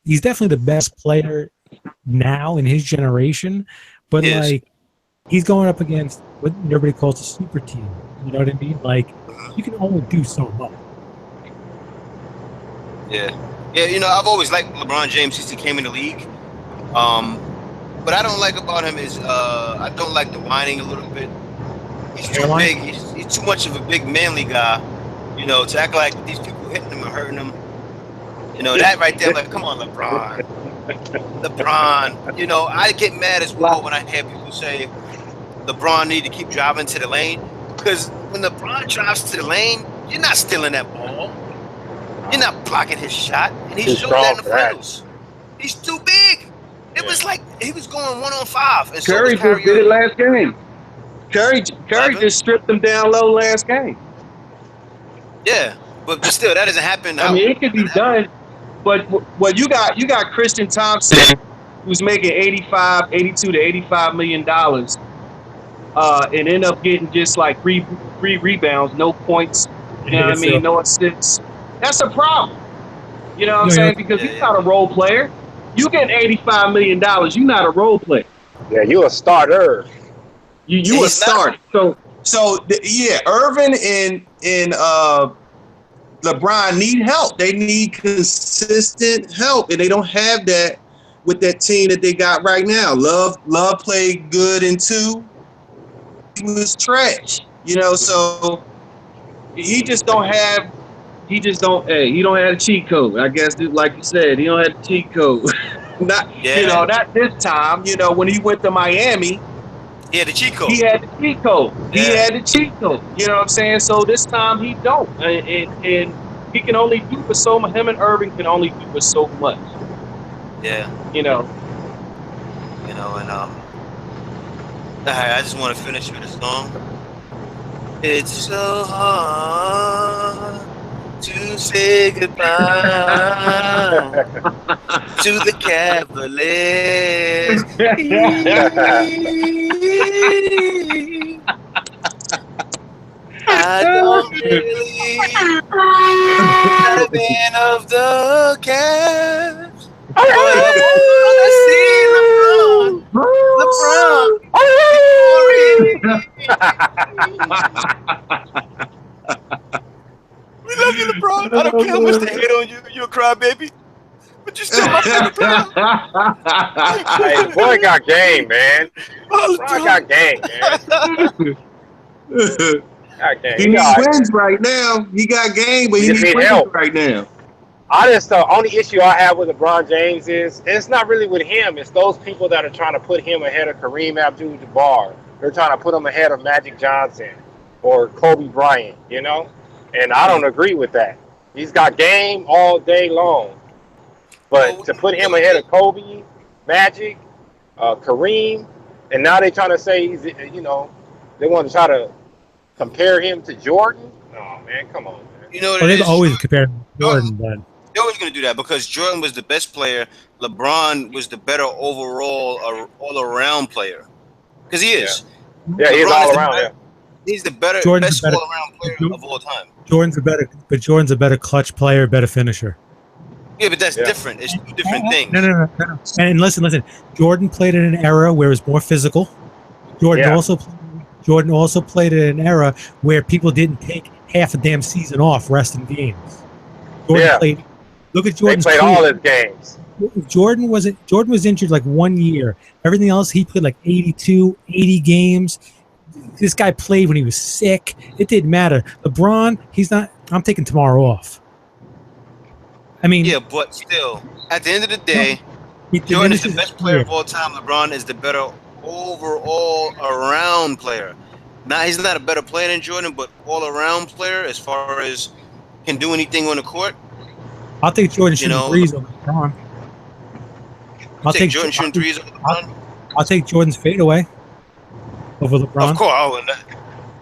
he's definitely the best player now in his generation, but he's going up against what everybody calls a super team. You know what I mean? Like, you can only do so much. Yeah. You know, I've always liked LeBron James since he came in the league. What I don't like about him is I don't like the whining a little bit. He's too big. He's too much of a big manly guy, you know, to act like these people hitting him and hurting him. You know, that right there, like, come on, LeBron. LeBron. You know, I get mad as well when I hear people say LeBron need to keep driving to the lane. Because when LeBron drives to the lane, you're not stealing that ball. You're not blocking his shot. And he showed that in the finals. He's too big. It was like he was going 1-on-5. And Curry just did it last game. Curry just stripped him down low last game. Yeah, but still, that doesn't happen. I mean, it could be done. But you got Christian Thompson, who's making 82 to 85 million dollars, and end up getting just like three rebounds, no points. You know what I mean? No assists. That's a problem. You know what I'm saying? Because he's not a role player. You get $85 million. You're not a role player. Yeah, you a starter. You a starter. So Irvin and LeBron need help. They need consistent help, and they don't have that with that team that they got right now. Love played good in 2. He was trash. You know, so he don't have a cheat code. I guess, like you said, he don't have the cheat code. Not this time. You know, when he went to Miami, he had the cheat code. He had the cheat code. You know what I'm saying? So this time he don't, and he can only do for so much. Him and Irving can only do for so much. Yeah. You know, and I just want to finish with a song. It's so hard to say goodbye to the Cavaliers. I don't really a fan of the Cavs, but I wanna see LeBron. We love you, LeBron. I don't care how much they hate on you. You're a crybaby. But you still my favorite player. Hey, boy got game, man. LeBron got game, man. Got game. He needs wins right now. He got game, but he needs wins right now. The only issue I have with LeBron James is it's not really with him. It's those people that are trying to put him ahead of Kareem Abdul-Jabbar. They're trying to put him ahead of Magic Johnson or Kobe Bryant, you know? And I don't agree with that. He's got game all day long. But to put him ahead of Kobe, Magic, Kareem, and now they're trying to say he's, you know, they want to try to compare him to Jordan. Oh, man, come on, man. You know what they've always compared him to Jordan, but they're always going to do that because Jordan was the best player. LeBron was the better overall, all-around player. Because he is. Yeah, he's all around. He's the best all-around player of all time. Jordan's a better clutch player, better finisher. Yeah, but that's different. It's two different things. No. And listen. Jordan played in an era where it was more physical. Jordan also played in an era where people didn't take half a damn season off resting games. Jordan played. Look at Jordan's. They played all his games. Jordan was injured like 1 year. Everything else, he played like 80 games. This guy played when he was sick. It didn't matter. LeBron, he's not. I'm taking tomorrow off. I mean, yeah, but still, at the end of the day, Jordan is the best player of all time. LeBron is the better overall around player. Now he's not a better player than Jordan, but all around player as far as can do anything on the court. I'll take Jordan shooting threes over LeBron. I'll take Jordan shooting threes over LeBron. I'll take Jordan's fadeaway over LeBron. Of course,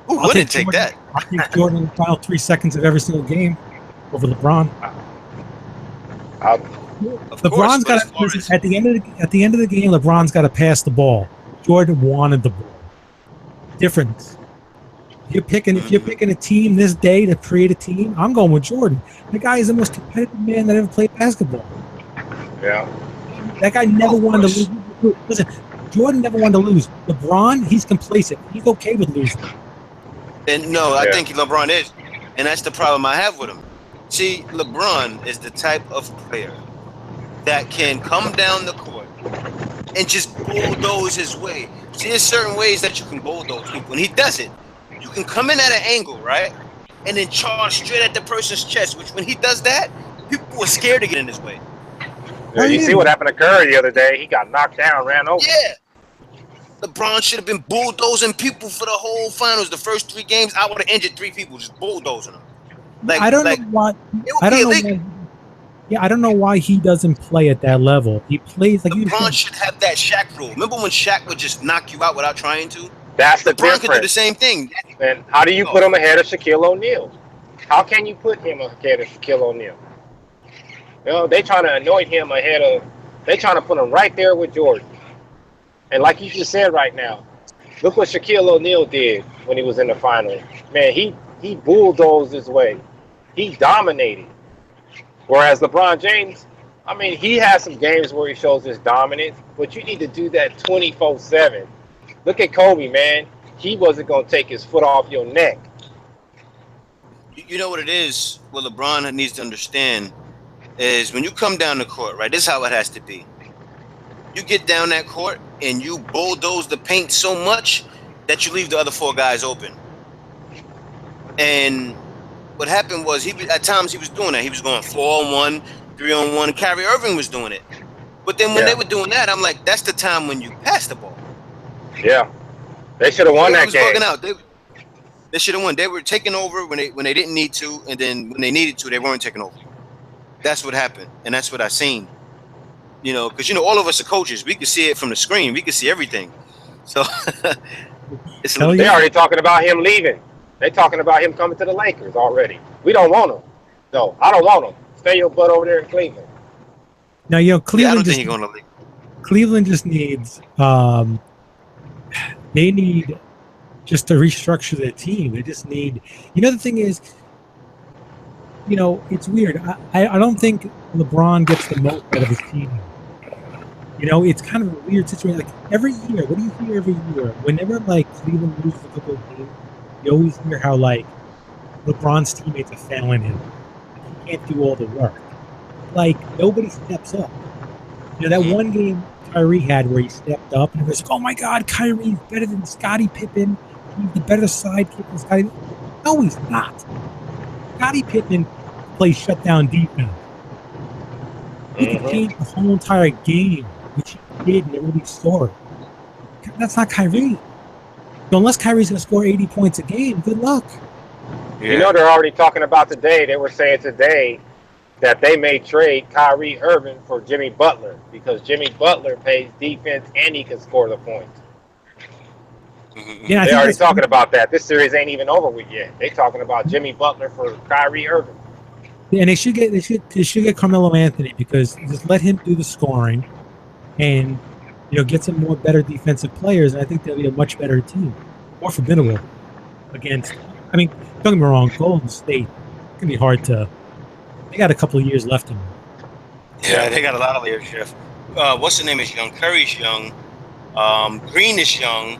who wouldn't take that? I'll take Jordan in the final 3 seconds of every single game over LeBron. LeBron's got to, at the end of the game. LeBron's got to pass the ball. Jordan wanted the ball. Difference. If you're picking a team this day to create a team, I'm going with Jordan. The guy is the most competitive man that ever played basketball. Yeah. That guy never wanted to lose. Listen, Jordan never wanted to lose. LeBron, he's complacent. He's okay with losing. And no, I think LeBron is, and that's the problem I have with him. See, LeBron is the type of player that can come down the court and just bulldoze his way. See, there's certain ways that you can bulldoze people, and he does it. You can come in at an angle, right? And then charge straight at the person's chest, which when he does that, people are scared to get in his way. Yeah, you see what happened to Curry the other day. He got knocked down, ran over. Yeah. LeBron should have been bulldozing people for the whole finals. The first 3 games, I would have injured 3 people just bulldozing them. I don't know why. I don't know. I don't know why he doesn't play at that level. He plays like LeBron should have that Shaq rule. Remember when Shaq would just knock you out without trying to? That's the LeBron difference. could do the same thing. And how do you put him ahead of Shaquille O'Neal? How can you put him ahead of Shaquille O'Neal? You know, they trying to anoint him ahead of. They trying to put him right there with Jordan. And like you just said right now, look what Shaquille O'Neal did when he was in the finals. Man, he bulldozed his way. He dominated. Whereas LeBron James, I mean, he has some games where he shows his dominance, but you need to do that 24/7. Look at Kobe, man. He wasn't going to take his foot off your neck. You know what it is? What LeBron needs to understand is when you come down the court, right? This is how it has to be. You get down that court and you bulldoze the paint so much that you leave the other 4 guys open. And what happened was at times he was doing that. He was going 4-on-1, 3-on-1. Kyrie Irving was doing it. But then when they were doing that, I'm like, that's the time when you pass the ball. Yeah, they should have won that game. Bugging out. They should have won. They were taking over when they didn't need to, and then when they needed to, they weren't taking over. That's what happened, and that's what I seen. You know, because all of us are coaches. We can see it from the screen. We can see everything. So it's they already talking about him leaving. They talking about him coming to the Lakers already. We don't want him. No, I don't want him. Stay your butt over there in Cleveland. Now, Cleveland. I don't think he's going to leave. Cleveland just needs. They need just to restructure their team. They just need. The thing is, it's weird. I don't think LeBron gets the most out of his team. It's kind of a weird situation. Like every year, what do you hear every year? Whenever Cleveland loses a couple of games, you always hear how LeBron's teammates are failing him. He can't do all the work. Nobody steps up. That one game Kyrie had where he stepped up and it was like, oh my God, Kyrie's better than Scottie Pippen. He's the better sidekick than Scottie. No, he's not. Scottie Pippen plays shutdown defense. He can change the whole entire game, which he did in the early story. That's not Kyrie. So unless Kyrie's going to score 80 points a game, good luck. Yeah. They're already talking about today. They were saying today that they may trade Kyrie Irving for Jimmy Butler because Jimmy Butler plays defense and he can score the points. Yeah, they're already talking about that. This series ain't even over with yet. They're talking about Jimmy Butler for Kyrie Irving. Yeah, and they should get Carmelo Anthony because just let him do the scoring, and get some more better defensive players, and I think they'll be a much better team, more formidable against. I mean, don't get me wrong, Golden State it can be hard to. They got a couple of years left in them. Yeah, they got a lot of years, Chef. What's the name is young? Curry's young. Green is young.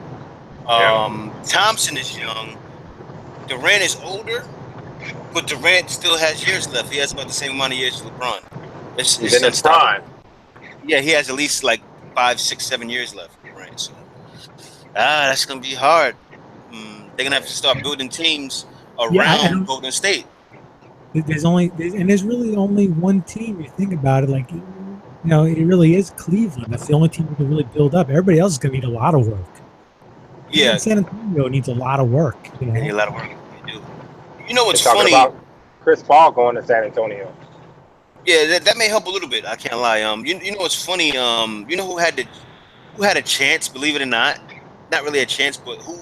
Thompson is young. Durant is older, but Durant still has years left. He has about the same amount of years as LeBron. He's in his prime. Yeah, he has at least 5, 6, 7 years left. Right. So, that's gonna be hard. They're gonna have to start building teams around Golden State. There's really only one team. You think about it, it really is Cleveland. That's the only team who can really build up. Everybody else is gonna need a lot of work. Yeah, even San Antonio needs a lot of work. They need a lot of work. They do. You know what's funny? About Chris Paul going to San Antonio. Yeah, that may help a little bit. I can't lie. You know what's funny? You know who had a chance? Believe it or not really a chance, but who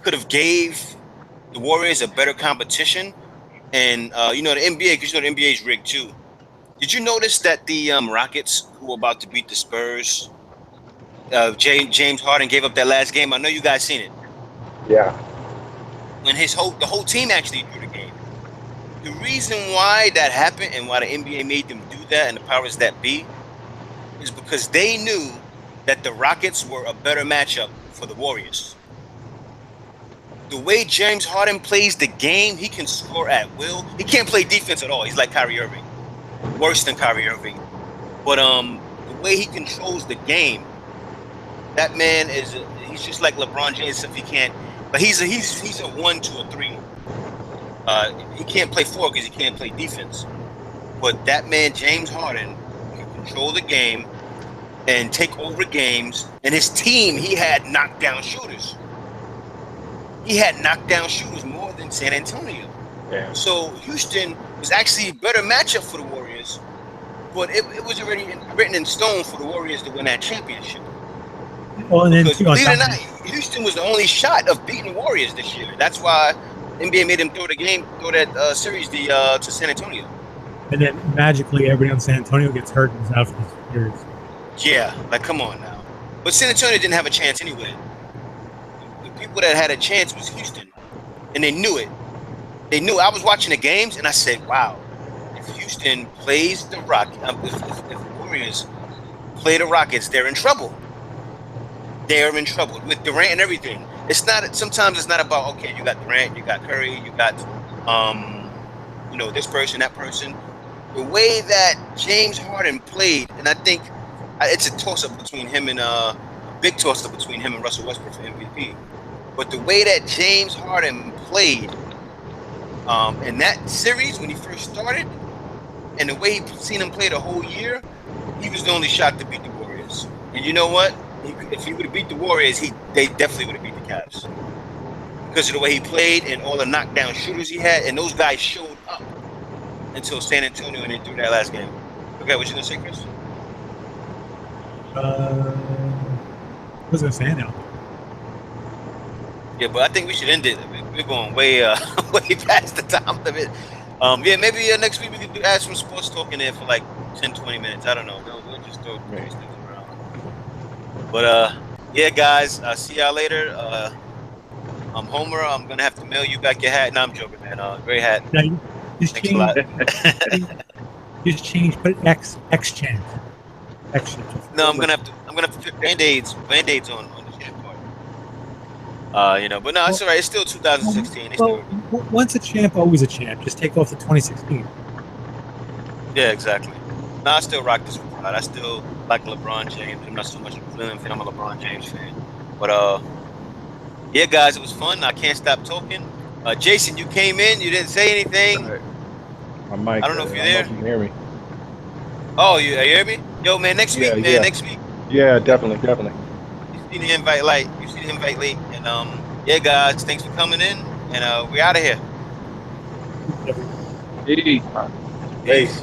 could have gave the Warriors a better competition? And the NBA, because the NBA is rigged too. Did you notice that the Rockets, who were about to beat the Spurs, James Harden gave up that last game? I know you guys seen it. Yeah. When the whole team actually threw the game. The reason why that happened and why the NBA made them do that and the powers that be is because they knew that the Rockets were a better matchup for the Warriors. the way James Harden plays the game, he can score at will. He can't play defense at all. He's like Kyrie Irving, worse than Kyrie Irving. But the way he controls the game, that man he's just like LeBron James if he can't. But he's a 1, 2, or 3. He can't play 4 because he can't play defense. But that man James Harden can control the game and take over games. And his team, he had knockdown shooters. He had knockdown shooters more than San Antonio. Yeah. So Houston was actually a better matchup for the Warriors, but it was already written in stone for the Warriors to win that championship. Well, and then Because believe it or not, Houston was the only shot of beating the Warriors this year. That's why NBA made him throw that series to San Antonio. And then magically everybody on San Antonio gets hurt and is out for the series. Yeah, like come on now. But San Antonio didn't have a chance anyway. The people that had a chance was Houston, and they knew it. They knew. I was watching the games, and I said, "Wow, if Houston plays the Rockets, if the Warriors play the Rockets, they're in trouble. They're in trouble with Durant and everything. It's not. Sometimes it's not about okay. You got Durant, you got Curry, you got this person, that person. The way that James Harden played, and I think it's a toss-up between him and big toss-up between him and Russell Westbrook for MVP. But the way that James Harden played in that series when he first started, and the way he seen him play the whole year, he was the only shot to beat the Warriors. And you know what? If he would have beat the Warriors, they definitely would have beat the Cavs because of the way he played and all the knockdown shooters he had, and those guys showed up until San Antonio and they threw that last game. Okay, what you gonna say, Chris? What was I saying now? Yeah, but I think we should end it. We're going way way past the time limit. Yeah, maybe next week we could add some sports talk in there for like 10, 20 minutes. I don't know. We'll just throw these things around. But yeah, guys, I'll see y'all later. I'm Homer. I'm gonna have to mail you back your hat. No, I'm joking, man. Great hat. Now you just Thanks a lot. change. Put X chant. X chant. No, I'm gonna have to put band-aids on the shit part. But no, it's all right. It's still 2016. Well, once a champ, always a champ. Just take off the 2016. Yeah, exactly. No, I still rock this pride. I still like LeBron James. I'm not so much a Cleveland fan. I'm a LeBron James fan. But yeah, guys, it was fun. I can't stop talking. Jason, you came in. You didn't say anything. My mic. I don't know if you're there. You can hear me. Oh, you hear me? Yo, man, next week, man. Yeah. Next week. Yeah, definitely. You see the invite late. And yeah, guys, thanks for coming in. And we're out of here. Peace. Peace.